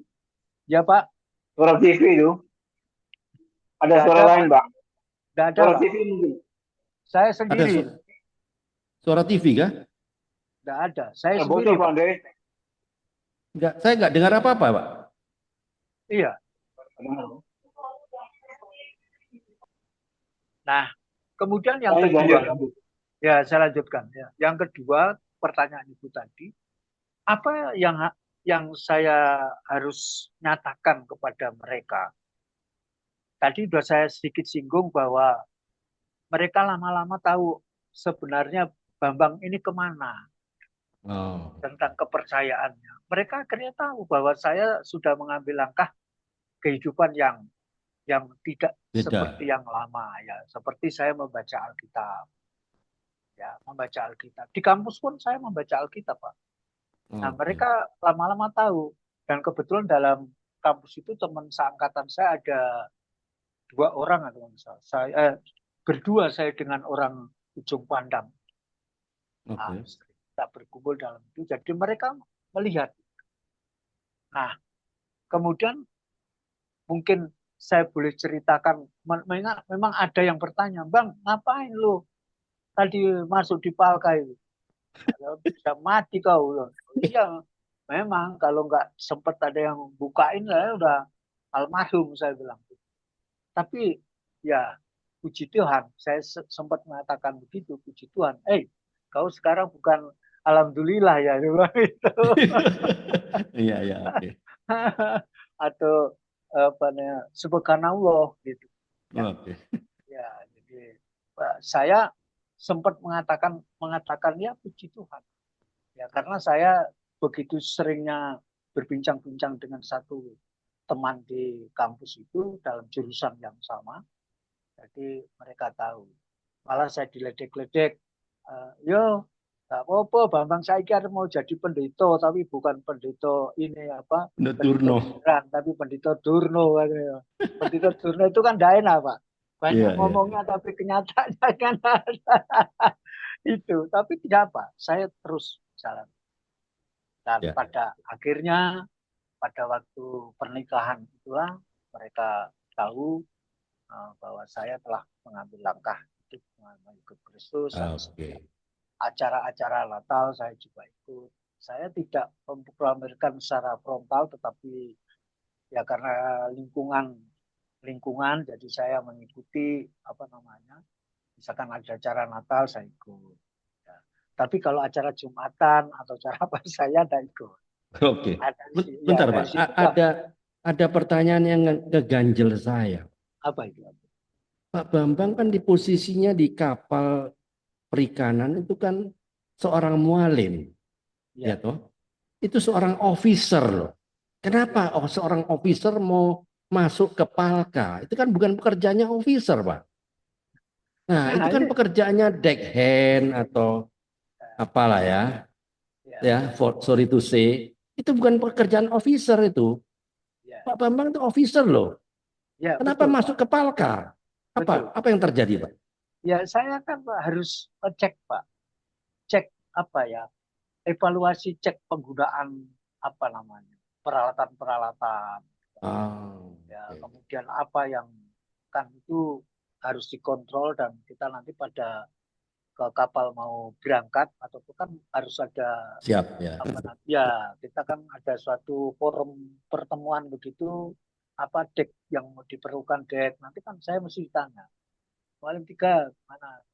Ya Pak, Suara TV itu. Ada nggak suara ada lain, Pak, Pak. nggak ada Suara Pak. TV mungkin. Saya Ada sendiri, suara TV kah? nggak ada. Saya Bocor, sendiri Pak Pak. Andre. Enggak, saya nggak dengar apa-apa, Pak. Iya. Nah, kemudian yang Lanjut, kedua, lanjut. ya saya lanjutkan. Ya. Yang kedua, pertanyaan Ibu tadi, apa yang saya harus nyatakan kepada mereka? Tadi sudah saya sedikit singgung bahwa mereka lama-lama tahu sebenarnya Bambang ini kemana Oh, tentang kepercayaannya. Mereka akhirnya tahu bahwa saya sudah mengambil langkah kehidupan yang tidak beda. seperti yang lama ya. Seperti saya membaca Alkitab. Ya, membaca Alkitab. Di kampus pun saya membaca Alkitab, Pak. Nah, Oke. mereka lama-lama tahu. Dan kebetulan dalam kampus itu teman seangkatan saya ada 2 orang atau saya berdua saya dengan orang ujung pandang. Nah, Oke. kita berkumpul dalam itu. Jadi mereka melihat. Nah, kemudian mungkin saya boleh ceritakan. Memang ada yang bertanya, Bang, ngapain lu tadi masuk di Palka itu? Bisa mati kau loh. Iya, memang kalau nggak sempat ada yang bukain lah udah almarhum saya bilang. Tapi ya puji Tuhan, saya sempat mengatakan begitu, puji Tuhan. Kau sekarang bukan alhamdulillah ya, itu. Iya, iya, oke. Atau apa namanya, subhanallah gitu. Oke. Ya, jadi saya sempat mengatakan ya puji Tuhan. Ya, karena saya begitu seringnya berbincang-bincang dengan satu teman di kampus itu dalam jurusan yang sama. Jadi mereka tahu. Malah saya diledek-ledek. Yo, nggak apa-apa, Bambang saya kira mau jadi pendeta, tapi bukan pendeta ini apa? Pendeta Durno. beneran, tapi pendeta Durno. Pendeta Durno itu kan tidak enak, Pak. Banyak Iya, ngomongnya, tapi kenyataannya kan itu. Tapi tidak apa, saya terus jalan. Dan iya. pada akhirnya, pada waktu pernikahan itulah mereka tahu bahwa saya telah mengambil langkah untuk mengikut Kristus. Oke. Acara-acara Natal saya juga ikut. Saya tidak memproklamirkan secara frontal, tetapi ya karena lingkungan, jadi saya mengikuti apa namanya. Misalkan ada acara Natal saya ikut. Ya. Tapi kalau acara Jumatan atau acara apa saya tidak ikut. Oke. Ya, Bentar, dari Pak. situ lah. Ada pertanyaan yang keganjel saya. Apa itu? Pak Bambang kan di posisinya di kapal perikanan itu kan seorang mualim, ya Ya. toh? Itu seorang officer loh. Kenapa seorang officer mau masuk ke Palka? Itu kan bukan pekerjaannya officer, Pak. Nah, itu kan pekerjaannya deckhand atau apalah ya. Ya, sorry to say, itu bukan pekerjaan officer itu. Ya. Pak Bambang itu officer loh. Ya, Kenapa betul, masuk Pak. ke Palka? Apa yang terjadi, Pak? Ya, saya kan harus cek, Pak. Cek apa ya? Evaluasi, cek penggunaan apa namanya? Peralatan-peralatan. Ya, kemudian apa yang kan itu harus dikontrol dan kita nanti pada ke kapal mau berangkat atau kan harus ada Siap ya. Ya, kita kan ada suatu forum pertemuan begitu apa dek yang mau diperlukan dek nanti kan saya mesti ditanya paling 3 mana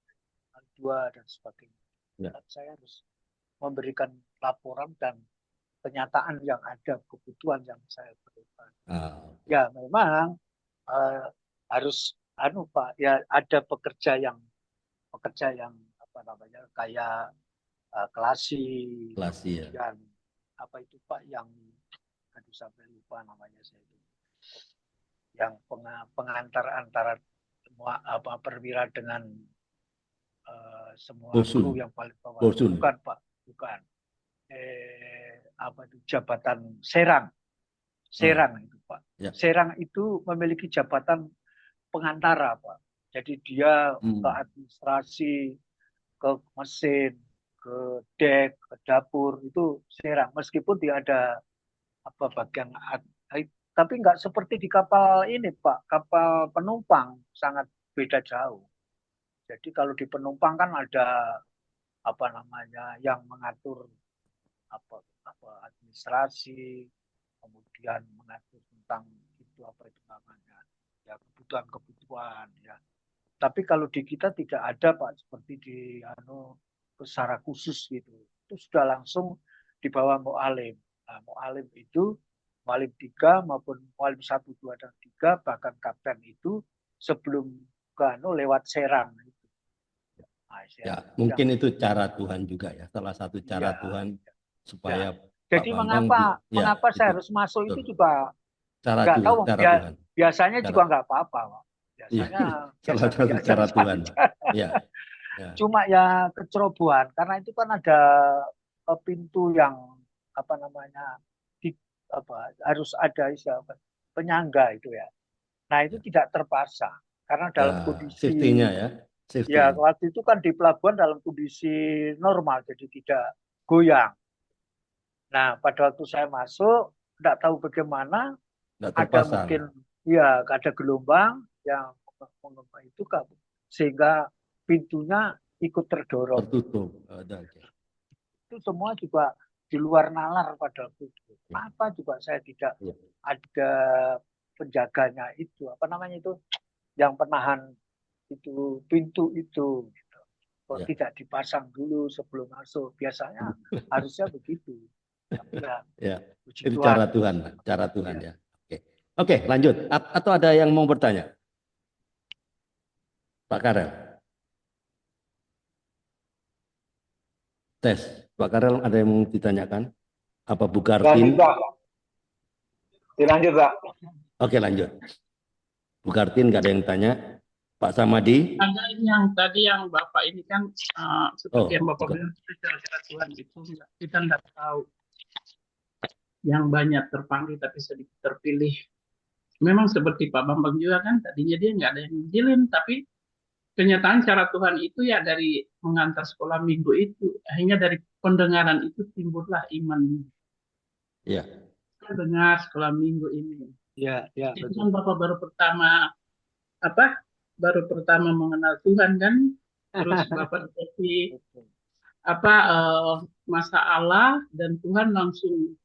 2 dan sebagainya. Ya. Dan saya harus memberikan laporan dan kenyataan yang ada kebutuhan yang saya perlukan. Ya memang harus Pak ya ada pekerja yang apa namanya kayak klasik ya. dan apa itu Pak yang aduh sampai lupa namanya saya itu yang pengantar antara semua apa perwira dengan semua kru yang paling bawah. Bukan Pak, bukan apa itu jabatan serang Serang itu Pak. Ya. Serang itu memiliki jabatan pengantara Pak. Jadi dia ke administrasi, ke mesin, ke dek, ke dapur itu Serang. Meskipun dia ada apa bagian tapi nggak seperti di kapal ini Pak. Kapal penumpang sangat beda jauh. Jadi kalau di penumpang kan ada apa namanya yang mengatur apa administrasi, kemudian mengatur tentang itu apa itu namanya ya kebutuhan ya. Tapi kalau di kita tidak ada Pak seperti di secara khusus gitu. Itu sudah langsung di bawah mu'alim. Nah, mu'alim itu mu'alim 3 maupun mu'alim 1, 2, dan 3 bahkan kapten itu sebelum ke lewat Serang. Nah, ya, mungkin itu cara Tuhan juga ya, salah satu cara Tuhan supaya jadi Pak Bambang mengapa saya harus masuk betul. itu juga cara nggak tahu Tuhan. Biasanya juga nggak apa-apa Pak. Biasanya salah satu cara Tuhan. Ya. Cuma ya kecerobohan karena itu kan ada pintu yang apa namanya harus ada penyangga itu ya. Nah itu tidak terpasang karena dalam kondisi safety-nya ya. Ya waktu itu kan di pelabuhan dalam kondisi normal jadi tidak goyang. Nah pada waktu saya masuk tidak tahu bagaimana ada mungkin ya ada gelombang yang itu sehingga pintunya ikut terdorong. Tertutup. Itu semua juga di luar nalar pada waktu itu. Apa juga saya tidak ada penjaganya itu apa namanya itu yang penahan itu pintu itu gitu. Kok tidak dipasang dulu sebelum masuk biasanya harusnya begitu. Tapi itu cara Tuhan ya. Oke, lanjut. Atau ada yang mau bertanya? Pak Karel. Tes. Pak Karel ada yang mau ditanyakan? Apa Bu Kartin? Dilanjut, Pak. Oke, lanjut. Bu Kartin nggak ada yang tanya. Pak Samadi? Ada yang tadi yang Bapak ini kan seperti yang Bapak bilang cara Tuhan itu kita nggak tahu. Yang banyak terpanggil tapi sedikit terpilih. Memang seperti Pak Bambang juga kan tadinya dia nggak ada yang ngijilin, tapi kenyataan cara Tuhan itu ya dari mengantar sekolah minggu itu, akhirnya dari pendengaran itu timbullah iman. Iya. Dengar sekolah minggu ini. Ya. Itu kan Bapak baru pertama mengenal Tuhan kan, terus Bapak dikasih masalah dan Tuhan langsung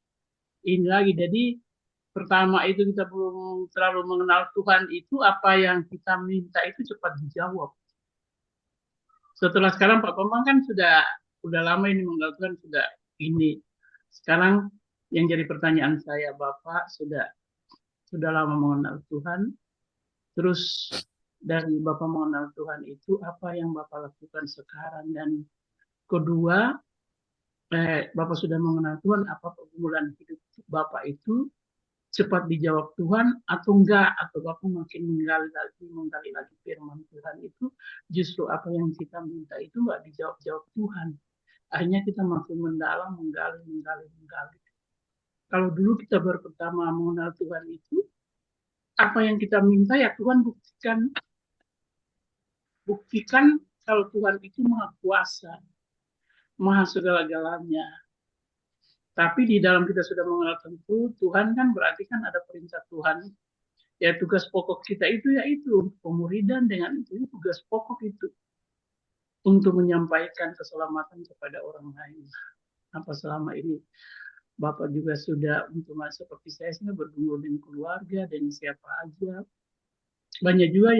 ini lagi. Jadi pertama itu kita belum terlalu mengenal Tuhan itu apa yang kita minta itu cepat dijawab. Setelah sekarang Pak Bambang kan sudah lama ini mengenal Tuhan sudah ini. Sekarang yang jadi pertanyaan saya Bapak sudah lama mengenal Tuhan. Terus dari Bapak mengenal Tuhan itu apa yang Bapak lakukan sekarang dan kedua Bapak sudah mengenal Tuhan apa pergumulan hidup Bapak itu cepat dijawab Tuhan atau enggak atau Bapak makin menggali lagi firman Tuhan itu justru apa yang kita minta itu enggak dijawab Tuhan akhirnya kita makin mendalam menggali kalau dulu kita baru pertama mengenal Tuhan itu apa yang kita minta ya Tuhan buktikan kalau Tuhan itu maha kuasa, maha segala-galanya. Tapi di dalam kita sudah mengenal tentu Tuhan kan berarti kan ada perintah Tuhan. Ya tugas pokok kita itu yaitu pemuridan dengan itu tugas pokok itu untuk menyampaikan keselamatan kepada orang lain. Apa selama ini Bapak juga sudah untuk seperti saya bergumul dengan keluarga dan siapa aja. Banyak juga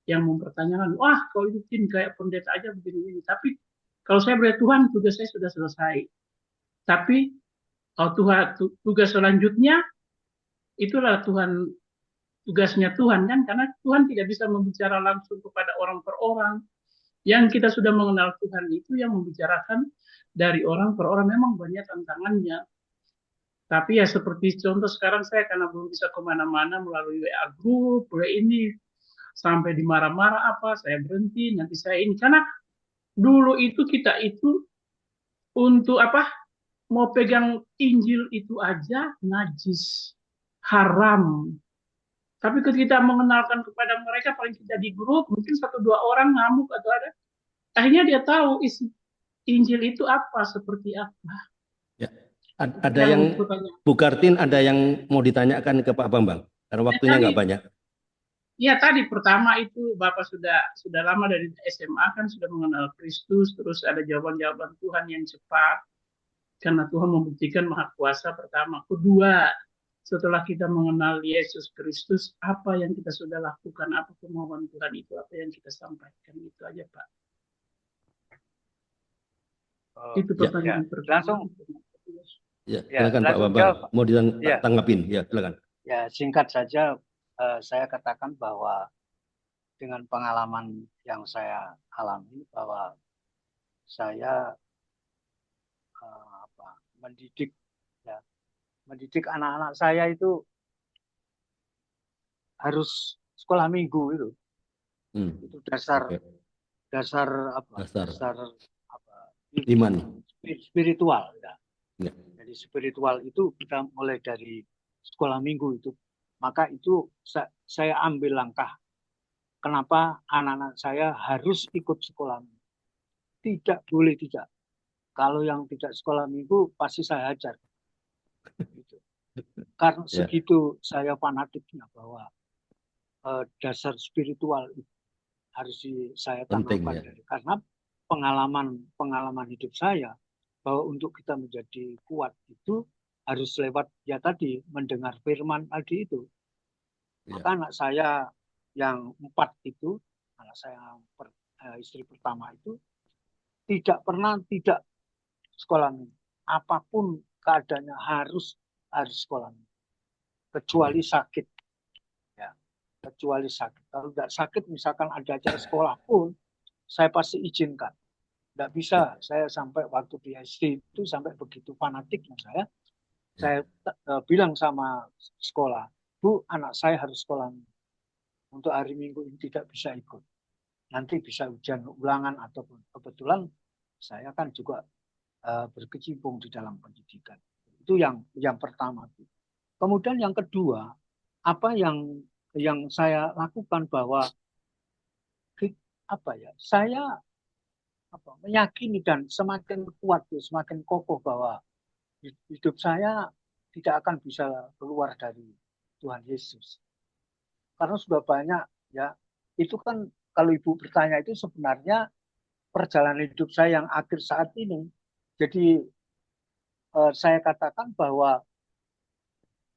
yang mempertanyakan, wah kalau itu kayak pendeta aja begini. Tapi kalau saya berarti Tuhan tugas saya sudah selesai. Tapi tugas selanjutnya itulah tugasnya Tuhan kan, karena Tuhan tidak bisa membicara langsung kepada orang per orang. Yang kita sudah mengenal Tuhan itu yang membicarakan dari orang per orang memang banyak tantangannya. Tapi ya seperti contoh sekarang saya karena belum bisa kemana-mana melalui WA group, ini sampai dimarah-marah saya berhenti, nanti saya ini. Karena dulu itu kita itu untuk mau pegang Injil itu aja najis, haram. Tapi ketika mengenalkan kepada mereka, paling tidak di grup, mungkin 1-2 orang ngamuk atau ada. Akhirnya dia tahu isi Injil itu apa, seperti apa. Ya. Ada Yang yang bertanya. Bu Kartin, ada yang mau ditanyakan ke Pak Bambang? Karena waktunya Tadi, nggak banyak. ya tadi pertama itu Bapak sudah lama dari SMA kan sudah mengenal Kristus, terus ada jawaban-jawaban Tuhan yang cepat. Karena Tuhan membuktikan maha kuasa pertama. Kedua, setelah kita mengenal Yesus Kristus, apa yang kita sudah lakukan, apa kemauan Tuhan itu, apa yang kita sampaikan, itu aja Pak. Itu Ya. pertanyaan Ya, pertama. langsung. Ya, Ya, silakan Pak langsung Bambang. jawab, Pak. Mau Ya. ditanggapin? Ya, silakan. Ya, singkat saja saya katakan bahwa dengan pengalaman yang saya alami bahwa saya mendidik anak-anak saya itu harus sekolah minggu itu. Itu dasar Oke. dasar Iman. spiritual ya. Ya. Jadi spiritual itu kita mulai dari sekolah minggu itu. Maka itu saya ambil langkah. Kenapa anak-anak saya harus ikut sekolah minggu? Tidak boleh tidak. Kalau yang tidak sekolah minggu pasti saya hajar. Gitu. Karena segitu saya fanatiknya bahwa dasar spiritual itu harus saya tanamkan dari. Karena pengalaman hidup saya bahwa untuk kita menjadi kuat itu harus lewat ya tadi mendengar firman tadi itu. Maka anak saya yang 4 itu, anak saya istri pertama itu tidak pernah tidak sekolah minggu. Apapun keadaannya harus sekolah minggu. Kecuali sakit. Ya, kecuali sakit. Kalau tidak sakit, misalkan ada acara sekolah pun, saya pasti izinkan. Tidak bisa saya sampai waktu di SD itu sampai begitu fanatiknya saya bilang sama sekolah, Bu, anak saya harus sekolah minggu. Untuk hari Minggu ini tidak bisa ikut. Nanti bisa ujian ulangan ataupun kebetulan saya kan juga berkecimpung di dalam pendidikan. Itu yang pertama. Kemudian yang kedua, apa yang saya lakukan bahwa saya meyakini dan semakin kuat, semakin kokoh bahwa hidup saya tidak akan bisa keluar dari Tuhan Yesus. Karena sudah banyak ya, itu kan kalau Ibu bertanya itu sebenarnya perjalanan hidup saya yang akhir saat ini. Jadi saya katakan bahwa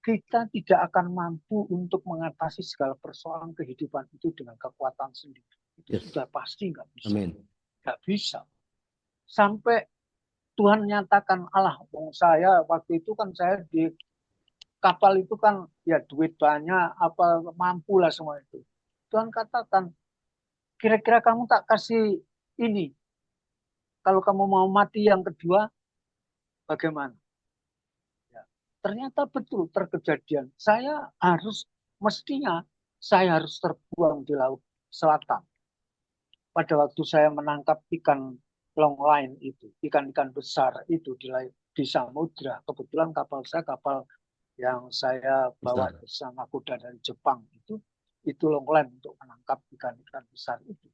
kita tidak akan mampu untuk mengatasi segala persoalan kehidupan itu dengan kekuatan sendiri. Itu sudah pasti nggak bisa. Amin. Nggak bisa. Sampai Tuhan nyatakan, Allah, saya waktu itu kan saya di kapal itu kan ya duit banyak, apa mampu lah semua itu. Tuhan katakan, kira-kira kamu tak kasih ini. Kalau kamu mau mati yang kedua, bagaimana? Ya, ternyata betul terkejadian. Mestinya saya harus terbuang di Laut Selatan. Pada waktu saya menangkap ikan longline itu, ikan-ikan besar itu di samudra. Kebetulan kapal saya kapal yang saya bawa bersama kuda dari Jepang itu longline untuk menangkap ikan-ikan besar itu.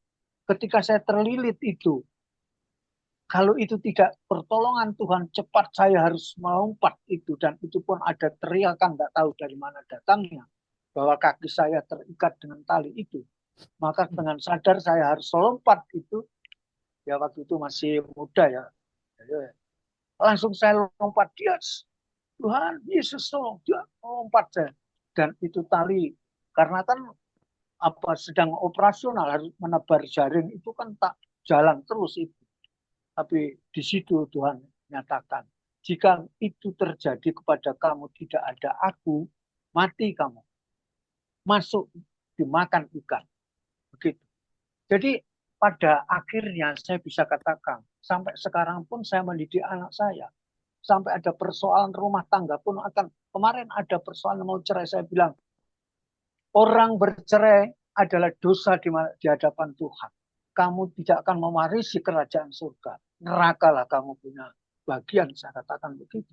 Ketika saya terlilit itu, kalau itu tidak pertolongan Tuhan, cepat saya harus melompat itu. Dan itu pun ada teriakan, nggak tahu dari mana datangnya, bahwa kaki saya terikat dengan tali itu. Maka dengan sadar saya harus lompat itu. Ya waktu itu masih muda ya. Jadi, langsung saya lompat, yes. Tuhan Yesus tolong, dia lompat saya. Dan itu tali, karena kan sedang operasional, harus menebar jaring, itu kan tak jalan terus itu. Tapi di situ Tuhan nyatakan, jika itu terjadi kepada kamu tidak ada aku, mati kamu. Masuk dimakan ikan. Begitu. Jadi pada akhirnya saya bisa katakan, sampai sekarang pun saya mendidik anak saya. Sampai ada persoalan rumah tangga pun kemarin ada persoalan mau cerai, saya bilang, orang bercerai adalah dosa di hadapan Tuhan. Kamu tidak akan mewarisi kerajaan surga. Nerakalah kamu punya bagian, saya katakan begitu.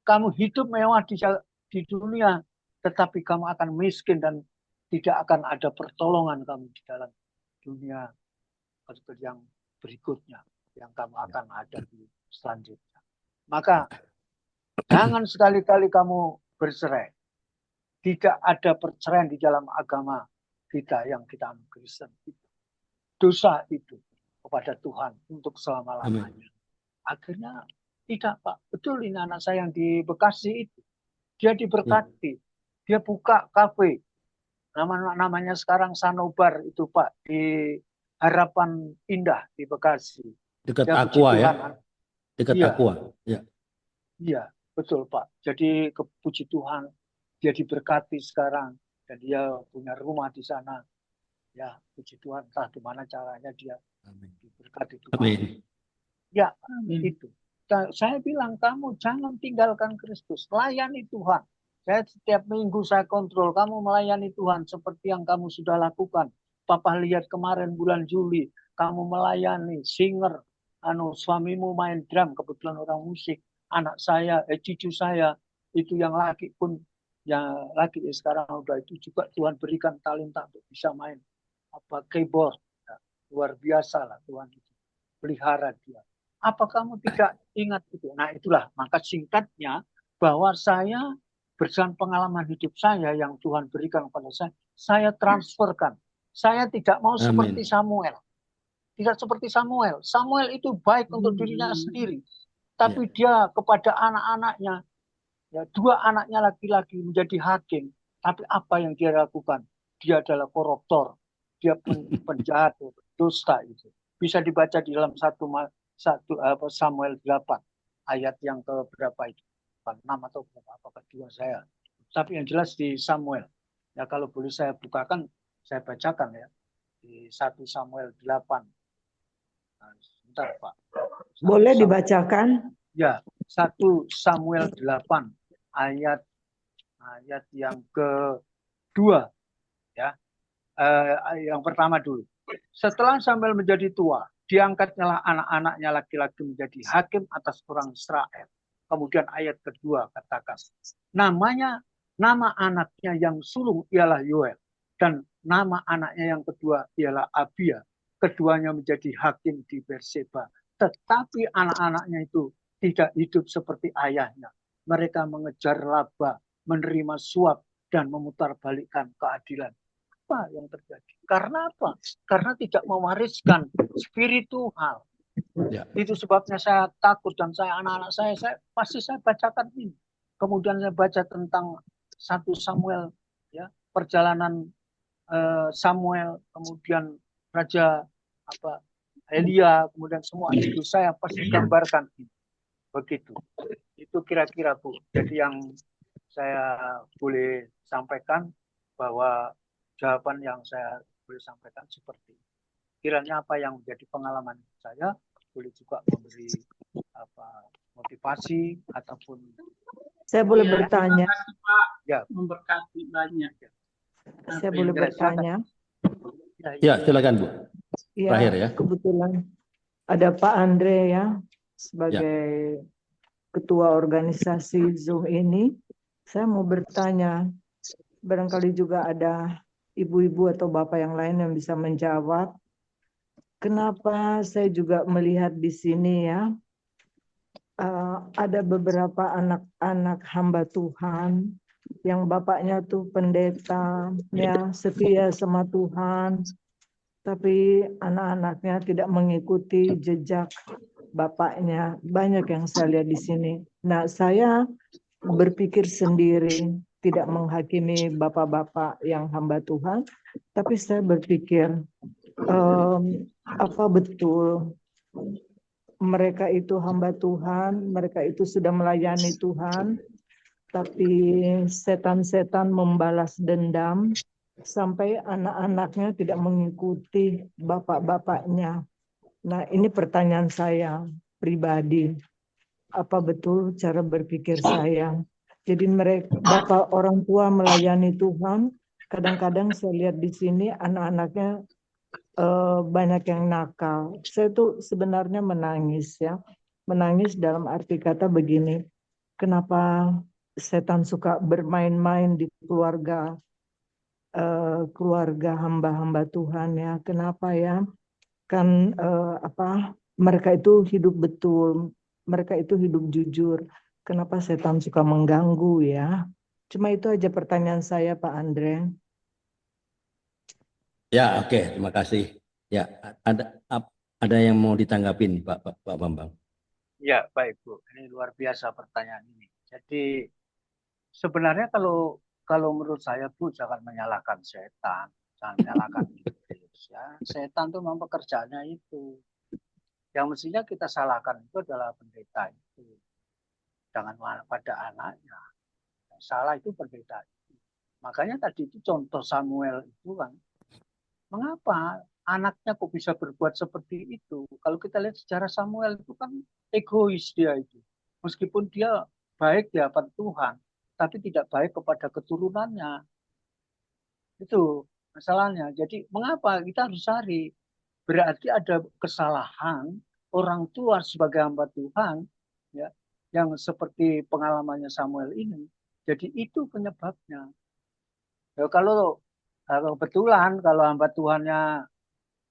Kamu hidup mewah di dunia, tetapi kamu akan miskin dan tidak akan ada pertolongan kamu di dalam dunia yang berikutnya, yang kamu akan hadapi selanjutnya. Maka jangan sekali-kali kamu bercerai. Tidak ada perceraian di dalam agama kita yang kita anut Kristen. Dosa itu kepada Tuhan untuk selama-lamanya. Akhirnya tidak, Pak. Betul, ini anak saya yang di Bekasi itu. Dia diberkati. Dia buka kafe. Namanya sekarang Sanobar itu, Pak. Di Harapan Indah di Bekasi. Dekat Ya, Aqua ya? Dekat Iya. Aqua. Ya. Iya, betul, Pak. Jadi puji Tuhan, dia diberkati sekarang. Dan dia punya rumah di sana. Ya, puji Tuhan. Entah gimana caranya dia diberkati Tuhan. Amin. Ya, itu. Saya bilang, kamu jangan tinggalkan Kristus. Layani Tuhan. Saya setiap minggu saya kontrol. Kamu melayani Tuhan seperti yang kamu sudah lakukan. Papa lihat kemarin bulan Juli. Kamu melayani, singer. Suamimu main drum, kebetulan orang musik. Anak saya, cucu saya, itu yang laki pun, yang laki sekarang udah itu juga Tuhan berikan talenta untuk bisa main keyboard. Ya, luar biasa lah Tuhan itu. Pelihara dia. Apa kamu tidak ingat itu? Nah itulah, maka singkatnya bahwa saya berdasarkan pengalaman hidup saya yang Tuhan berikan kepada saya transferkan. Saya tidak mau seperti Samuel. Tidak seperti Samuel. Samuel itu baik untuk dirinya sendiri. Tapi dia kepada anak-anaknya, ya, 2 anaknya laki-laki menjadi hakim. Tapi apa yang dia lakukan? Dia adalah koruptor. Dia penjahat, dusta itu. Bisa dibaca di dalam Samuel 8 ayat yang ke berapa itu? 6 atau berapa? Apakah 2 saya? Tapi yang jelas di Samuel. Ya kalau boleh saya bukakan, saya bacakan ya. Di 1 Samuel 8. Nah, sebentar Pak. Boleh dibacakan? Ya, 1 Samuel 8 ayat yang kedua ya. Yang pertama dulu. Setelah Samuel menjadi tua, diangkatnyalah anak-anaknya laki-laki menjadi hakim atas orang Israel. Kemudian ayat kedua katakan, nama anaknya yang sulung ialah Yoel dan nama anaknya yang kedua ialah Abia. Keduanya menjadi hakim di Berseba. Tetapi anak-anaknya itu tidak hidup seperti ayahnya. Mereka mengejar laba, menerima suap, dan memutarbalikkan keadilan. Apa yang terjadi? Karena apa? Karena tidak mewariskan spiritual. Ya. Itu sebabnya saya takut dan anak-anak saya pasti saya bacakan ini. Kemudian saya baca tentang 1 Samuel, ya, perjalanan Samuel, kemudian Raja Elia, kemudian semua itu saya pasti gambarkan begitu. Itu kira-kira Bu. Jadi yang saya boleh sampaikan bahwa jawaban yang saya boleh sampaikan seperti kiranya apa yang menjadi pengalaman saya boleh juga memberi motivasi ataupun saya boleh bertanya. Terima kasih, Pak. Ya, Memberkati banyak. Saya boleh bertanya. Ya, silakan Bu. Ya, terakhir ya. Kebetulan ada Pak Andre ya sebagai ketua organisasi Zoom ini. Saya mau bertanya, barangkali juga ada ibu-ibu atau bapak yang lain yang bisa menjawab. Kenapa saya juga melihat di sini ya, ada beberapa anak-anak hamba Tuhan yang bapaknya tuh pendeta, ya setia sama Tuhan, tapi anak-anaknya tidak mengikuti jejak bapaknya. Banyak yang saya lihat di sini. Nah, saya berpikir sendiri, tidak menghakimi bapak-bapak yang hamba Tuhan, tapi saya berpikir apa betul mereka itu hamba Tuhan, mereka itu sudah melayani Tuhan, tapi setan-setan membalas dendam sampai anak-anaknya tidak mengikuti bapak-bapaknya. Nah, ini pertanyaan saya pribadi. Apa betul cara berpikir saya? Jadi mereka, bapak orang tua melayani Tuhan, kadang-kadang saya lihat di sini anak-anaknya banyak yang nakal. Saya tuh sebenarnya menangis ya. Menangis dalam arti kata begini, kenapa setan suka bermain-main di keluarga hamba-hamba Tuhan ya? Kenapa ya? Kan mereka itu hidup betul, mereka itu hidup jujur. Kenapa setan suka mengganggu ya? Cuma itu aja pertanyaan saya, Pak Andre. Ya, oke, terima kasih. Ya, ada yang mau ditanggapin, Pak Bambang? Ya, baik Bu. Ini luar biasa pertanyaan ini. Jadi sebenarnya kalau menurut saya Bu, jangan menyalahkan setan, jangan menyalahkan iblis ya. Setan itu memang pekerjaannya itu. Yang mestinya kita salahkan itu adalah pendeta itu. Jangan pada anaknya. Yang salah itu pendeta itu. Makanya tadi itu contoh Samuel itu kan, mengapa anaknya kok bisa berbuat seperti itu? Kalau kita lihat sejarah Samuel itu kan egois dia itu. Meskipun dia baik di hadapan Tuhan, tapi tidak baik kepada keturunannya. Itu masalahnya. Jadi mengapa kita harus cari? Berarti ada kesalahan orang tua sebagai hamba Tuhan, ya, yang seperti pengalamannya Samuel ini. Jadi itu penyebabnya. Ya, kalau kebetulan kalau hamba Tuhannya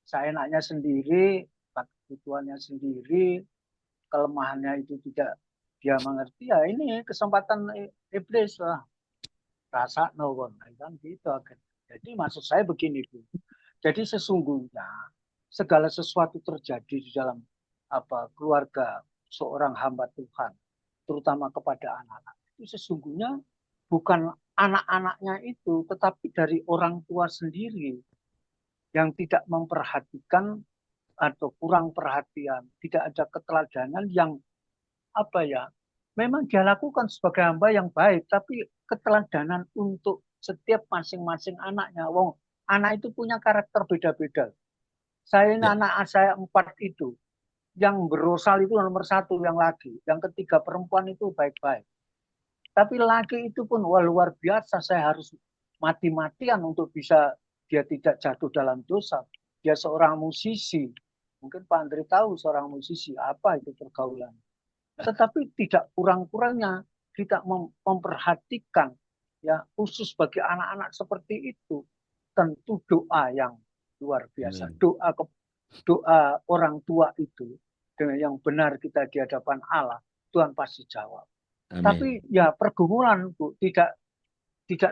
seenaknya sendiri, kebutuhannya sendiri, kelemahannya itu tidak dia mengerti, ya ini kesempatan iblis lah. Rasa no kan gitu. Jadi maksud saya begini Bu. Jadi sesungguhnya segala sesuatu terjadi di dalam keluarga seorang hamba Tuhan, terutama kepada anak-anak. Itu sesungguhnya bukan anak-anaknya itu, tetapi dari orang tua sendiri yang tidak memperhatikan atau kurang perhatian, tidak ada keteladanan yang memang dia lakukan sebagai hamba yang baik, tapi keteladanan untuk setiap masing-masing anaknya. Wong, anak itu punya karakter beda-beda. Saya ini anak saya 4 itu, yang berosal itu nomor 1 yang laki, yang ketiga perempuan itu baik-baik. Tapi laki itu pun luar biasa, saya harus mati-matian untuk bisa dia tidak jatuh dalam dosa. Dia seorang musisi, mungkin Pak Andre tahu seorang musisi apa itu pergaulan. Tetapi tidak kurang-kurangnya kita memperhatikan ya, khusus bagi anak-anak seperti itu, tentu doa yang luar biasa. Doa orang tua itu dengan yang benar kita di hadapan Allah, Tuhan pasti jawab. Amin. Tapi ya pergumulan Bu, tidak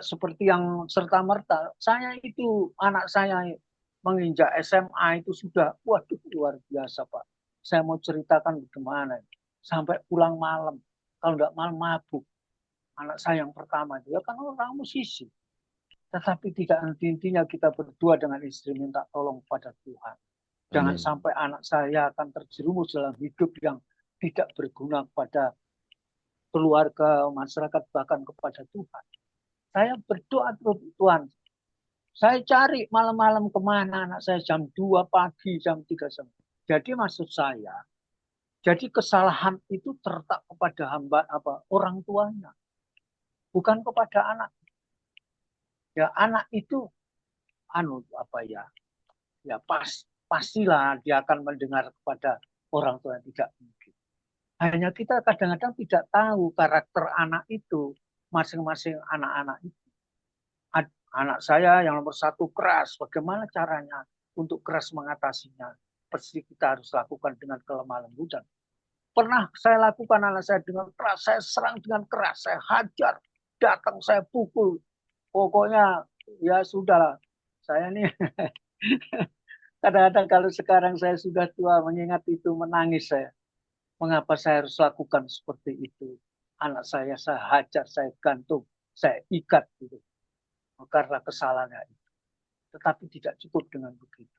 seperti yang serta-merta. Saya itu anak saya menginjak SMA itu sudah waduh luar biasa Pak. Saya mau ceritakan bagaimana. Sampai pulang malam, kalau tidak malam mabuk. Anak saya yang pertama dia kan orang musisi. Tetapi tidak henti-hentinya kita berdua dengan istri minta tolong pada Tuhan. Jangan sampai anak saya akan terjerumus dalam hidup yang tidak berguna kepada keluarga, masyarakat, bahkan kepada Tuhan. Saya berdoa terus Tuhan. Saya cari malam-malam kemana anak saya jam 2 pagi, jam 3 jam. Jadi maksud saya, jadi kesalahan itu terletak kepada orang tuanya, bukan kepada anak. Ya anak itu pastilah dia akan mendengar kepada orang tua yang tidak mungkin. Hanya kita kadang-kadang tidak tahu karakter anak itu, masing-masing anak-anak itu. Anak saya yang nomor 1 keras, bagaimana caranya untuk keras mengatasinya? Pasti kita harus lakukan dengan kelemah lembutan. Pernah saya lakukan anak saya dengan keras, saya serang dengan keras, saya hajar, datang saya pukul. Pokoknya ya sudah, saya nih kadang-kadang kalau sekarang saya sudah tua mengingat itu menangis saya. Mengapa saya harus lakukan seperti itu? Anak saya hajar, saya gantung, saya ikat gitu. Karena kesalahannya itu. Tetapi tidak cukup dengan begitu.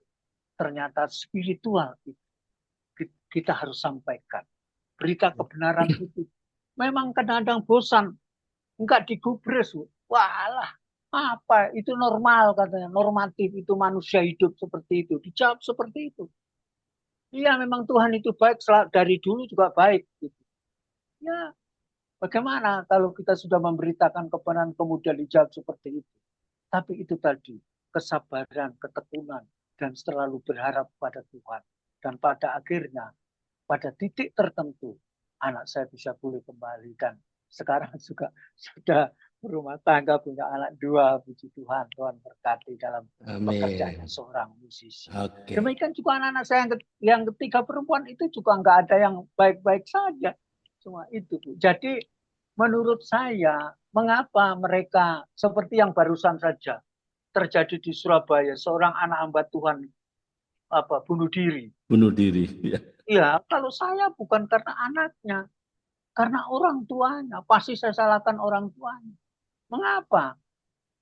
Ternyata spiritual itu kita harus sampaikan. Berita kebenaran itu. Memang kadang-kadang bosan. Enggak digubris. Walah, apa? Itu normal katanya. Normatif itu manusia hidup seperti itu. Dijawab seperti itu. Iya memang Tuhan itu baik. Dari dulu juga baik. Gitu. Ya bagaimana kalau kita sudah memberitakan kebenaran kemudian dijawab seperti itu. Tapi itu tadi, kesabaran, ketekunan, dan selalu berharap pada Tuhan. Dan pada akhirnya, pada titik tertentu anak saya bisa pulih kembali dan sekarang juga sudah berumah tangga, punya anak 2, puji Tuhan, Tuhan berkati dalam pekerjaannya Amin. seorang musisi. Oke. Demikian juga anak-anak saya yang ketiga perempuan itu juga nggak ada yang baik-baik saja. Cuma itu, Bu. Jadi menurut saya, mengapa mereka seperti yang barusan saja terjadi di Surabaya, seorang anak hamba Tuhan bunuh diri. Bunuh diri. Ya. Ya, kalau saya bukan karena anaknya, karena orang tuanya, pasti saya salahkan orang tuanya. Mengapa?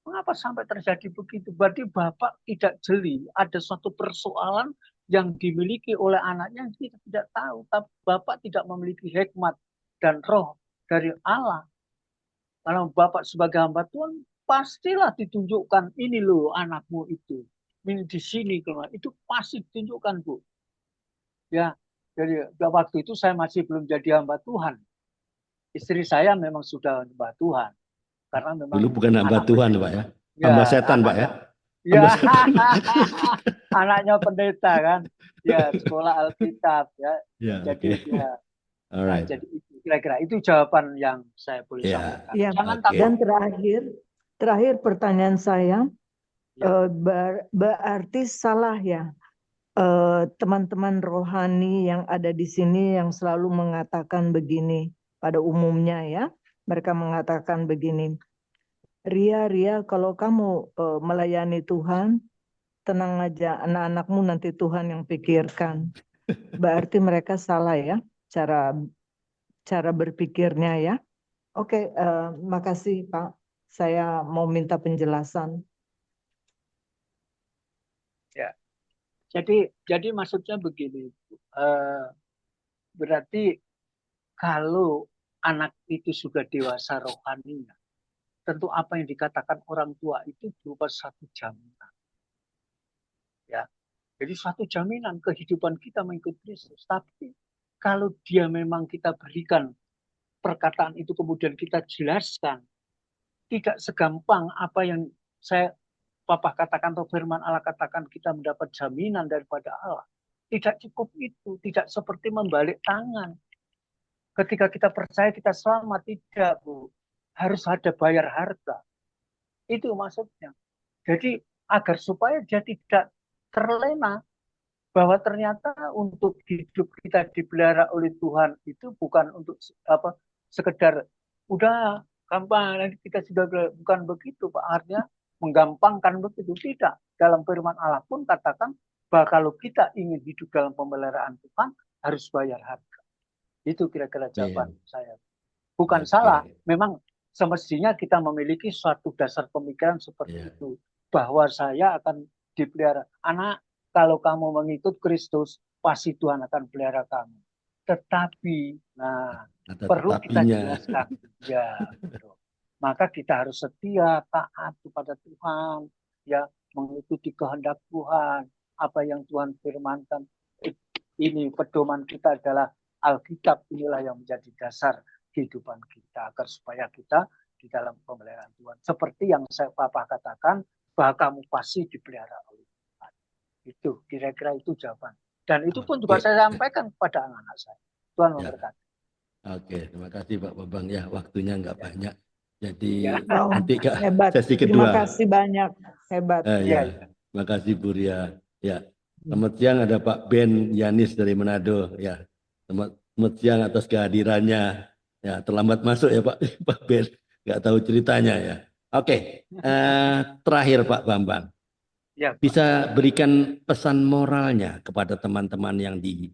Mengapa sampai terjadi begitu? Berarti Bapak tidak jeli, ada suatu persoalan yang dimiliki oleh anaknya yang kita tidak tahu. Tapi Bapak tidak memiliki hikmat dan roh dari Allah. Kalau Bapak sebagai hamba Tuhan, pastilah ditunjukkan, ini loh anakmu itu. Ini di sini, itu pasti ditunjukkan, Bu. Ya, jadi waktu itu saya masih belum jadi hamba Tuhan. Istri saya memang sudah hamba Tuhan. Karena memang Dulu bukan hamba Tuhan, Pak ya. Hamba setan, Pak ya. Ya, anaknya pendeta kan. Ya, sekolah Alkitab ya. Ya, jadi oke. ya. Alright. Jadi kira-kira itu jawaban yang saya boleh Ya. sampaikan. Ya, Jangan Oke. takut. dan terakhir pertanyaan saya, Ya. berarti salah ya teman-teman rohani yang ada di sini yang selalu mengatakan begini pada umumnya ya, mereka mengatakan begini, Ria, kalau kamu melayani Tuhan, tenang aja, anak-anakmu nanti Tuhan yang pikirkan. Berarti mereka salah ya cara berpikirnya ya. Oke, makasih Pak. Saya mau minta penjelasan. Ya. Jadi maksudnya begini. Berarti kalau anak itu sudah dewasa rohaninya, tentu apa yang dikatakan orang tua itu berupa satu jaminan. Ya. Jadi suatu jaminan kehidupan kita mengikut Kristus. Tapi kalau dia memang kita berikan perkataan itu kemudian kita jelaskan, tidak segampang apa yang Papa katakan atau firman Allah katakan kita mendapat jaminan daripada Allah. Tidak cukup itu, tidak seperti membalik tangan. Ketika kita percaya kita selamat, tidak, Bu. Harus ada bayar harga. Itu maksudnya. Jadi agar supaya dia tidak terlena bahwa ternyata untuk hidup kita dipelihara oleh Tuhan itu bukan untuk sekedar udah gampang nanti kita sudah, bukan begitu Pak. Artinya menggampangkan begitu, tidak. Dalam firman Allah pun katakan bahwa kalau kita ingin hidup dalam pemeliharaan Tuhan harus bayar harga. Itu kira-kira jawaban saya. Bukan salah, memang semestinya kita memiliki suatu dasar pemikiran seperti itu, bahwa saya akan dipelihara. Anak, kalau kamu mengikut Kristus, pasti Tuhan akan pelihara kamu. Tetapi, perlu kita jelaskan. Ya, betul. Maka kita harus setia, taat kepada Tuhan, ya, mengikuti kehendak Tuhan, apa yang Tuhan firmankan. Ini pedoman kita adalah Alkitab, inilah yang menjadi dasar kehidupan kita agar supaya kita di dalam pemeliharaan Tuhan. Seperti yang Papa katakan, bahwa kamu pasti dipelihara oleh Tuhan. Itu kira-kira itu jawaban. Dan itu pun juga saya sampaikan kepada anak-anak saya. Tuhan memberkati. Oke, terima kasih Pak Bambang ya, waktunya nggak banyak. Jadi Oh, nanti hebat. sesi kedua. Terima kasih banyak, hebat. Terima kasih Bu Ria. Ya, selamat siang ada Pak Ben Yanis dari Manado. Ya, selamat siang atas kehadirannya. Ya, terlambat masuk ya Pak Pak Ben, nggak tahu ceritanya ya. Oke, terakhir Pak Bambang, bisa berikan pesan moralnya kepada teman-teman yang di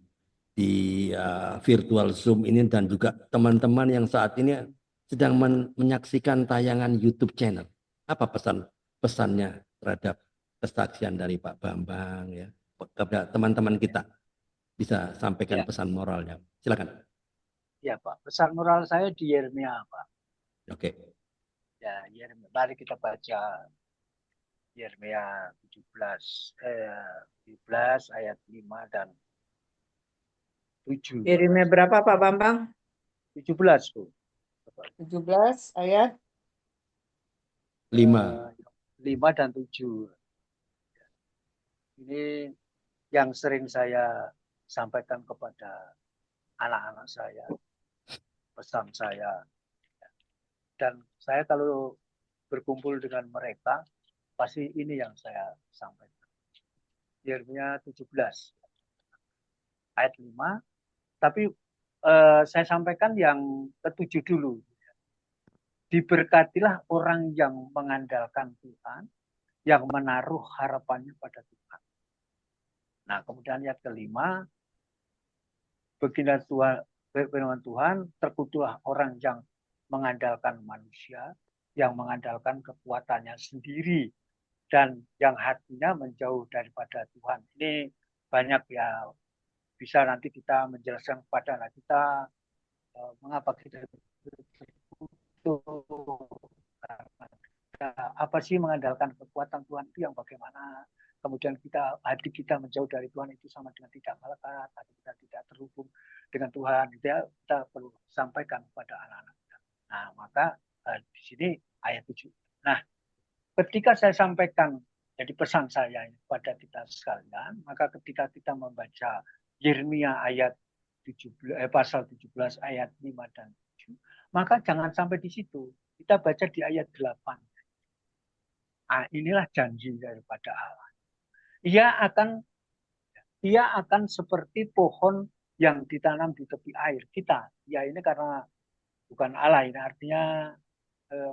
virtual Zoom ini dan juga teman-teman yang saat ini sedang menyaksikan tayangan YouTube channel. Apa pesannya terhadap kesaksian dari Pak Bambang ya kepada teman-teman kita, bisa sampaikan pesan moralnya. Silakan. Ya Pak, pesan moral saya di Yeremia Pak. Oke. Ya, Yeremia. Mari kita baca Yeremia 17 ayat 5 dan 7. Yeremia berapa Pak Bambang? 17 Bu. 17 ayat 5 dan 7. Ini yang sering saya sampaikan kepada anak-anak saya, pesan saya. Dan saya kalau berkumpul dengan mereka, pasti ini yang saya sampaikan. Yeremia 17 ayat 5, tapi saya sampaikan yang ke-7 dulu. Diberkatilah orang yang mengandalkan Tuhan, yang menaruh harapannya pada Tuhan. Nah, kemudian ayat ke-5, beginilah Tuhan, firman Tuhan, terkutuklah orang yang mengandalkan manusia, yang mengandalkan kekuatannya sendiri, dan yang hatinya menjauh daripada Tuhan. Ini banyak ya, bisa nanti kita menjelaskan kepada anak kita mengapa kita apa sih mengandalkan kekuatan Tuhan itu yang bagaimana. Kemudian hati kita menjauh dari Tuhan itu sama dengan tidak melekat, hati kita tidak terhubung dengan Tuhan. Itu ya, kita perlu sampaikan kepada anak-anak kita. Nah, maka di sini ayat 7. Nah, ketika saya sampaikan, jadi pesan saya kepada kita sekalian, maka ketika kita membaca Yeremia ayat 17, pasal 17 ayat 5 dan 7, maka jangan sampai di situ. Kita baca di ayat 8. Nah, inilah janji daripada Allah. Ia akan seperti pohon yang ditanam di tepi air. Kita, ya ini karena bukan Allah, ini artinya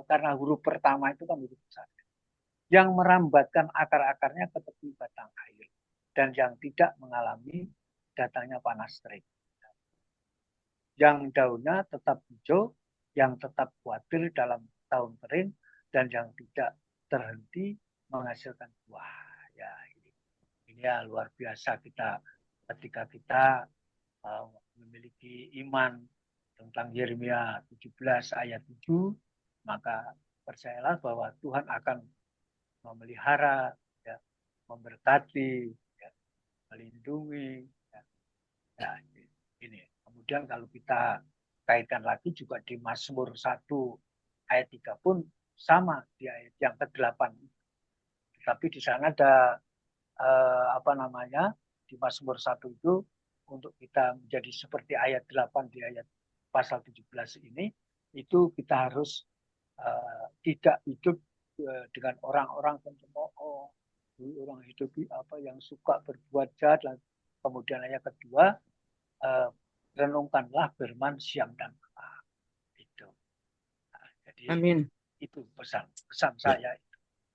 karena huruf pertama itu kan huruf besar. Yang merambatkan akar-akarnya ke tepi batang air. Dan yang tidak mengalami datangnya panas terik. Yang daunnya tetap hijau, yang tetap khawatir dalam tahun kering, dan yang tidak terhenti menghasilkan buah. Ya, ini ya luar biasa kita ketika kita memiliki iman tentang Yeremia 17 ayat 7, maka percayalah bahwa Tuhan akan memelihara, ya, memberkati, ya, melindungi. Ya, ini. Kemudian kalau kita kaitkan lagi juga di Mazmur 1 ayat 3 pun sama di ayat yang ke-8. Tapi di sana ada di Mazmur 1 itu untuk kita menjadi seperti ayat 8 di ayat pasal 17 ini, itu kita harus tidak hidup dengan orang-orang pencemooh, orang hidup yang suka berbuat jahat. Kemudian ayat kedua, renungkanlah firman siang dan malam. Itu. Nah, jadi Amin. itu pesan saya.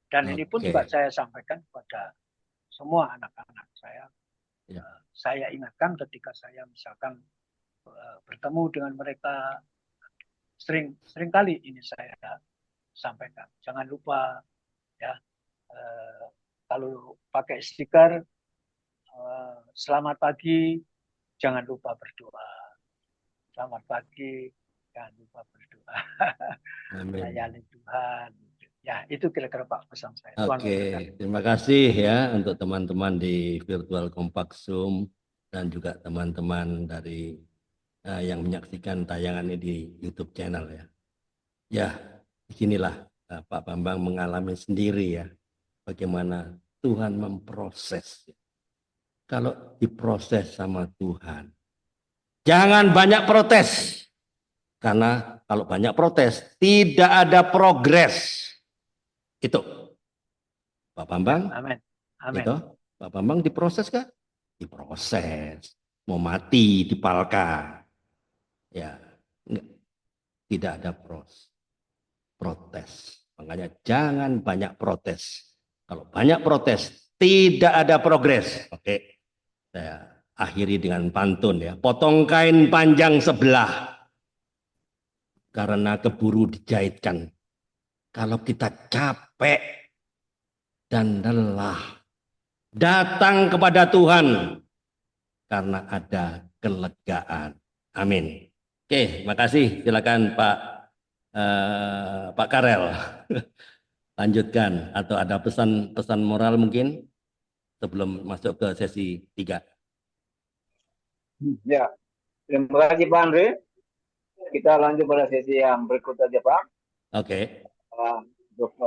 Dan ini pun juga saya sampaikan kepada semua anak-anak saya. Saya ingatkan ketika saya misalkan bertemu dengan mereka, sering kali ini saya sampaikan. Jangan lupa ya, kalau pakai stiker selamat pagi, jangan lupa berdoa. Selamat pagi, jangan lupa berdoa. Layani Tuhan. Ya, itu kira-kira Pak pesan saya. Oke, terima kasih ya untuk teman-teman di virtual Kompak Zoom dan juga teman-teman dari yang menyaksikan tayangan ini di YouTube channel ya. Ya, disinilah Pak Bambang mengalami sendiri ya bagaimana Tuhan memproses. Kalau diproses sama Tuhan, jangan banyak protes. Karena kalau banyak protes, tidak ada progres. Itu. Pak Bambang. Amin. Gitu. Pak Bambang diproses kah? Diproses. Mau mati, dipalka. Ya. Enggak. Tidak ada protes. Makanya jangan banyak protes. Kalau banyak protes, tidak ada progres. Oke. Saya akhiri dengan pantun ya. Potong kain panjang sebelah karena keburu dijahitkan. Kalau kita capek dan lelah, datang kepada Tuhan karena ada kelegaan. Amin. Oke, makasih. Silakan Pak Karel. Lanjutkan atau ada pesan moral mungkin sebelum masuk ke sesi 3. Ya, terima kasih Pak Andre. Kita lanjut pada sesi yang berikut aja Pak. Oke.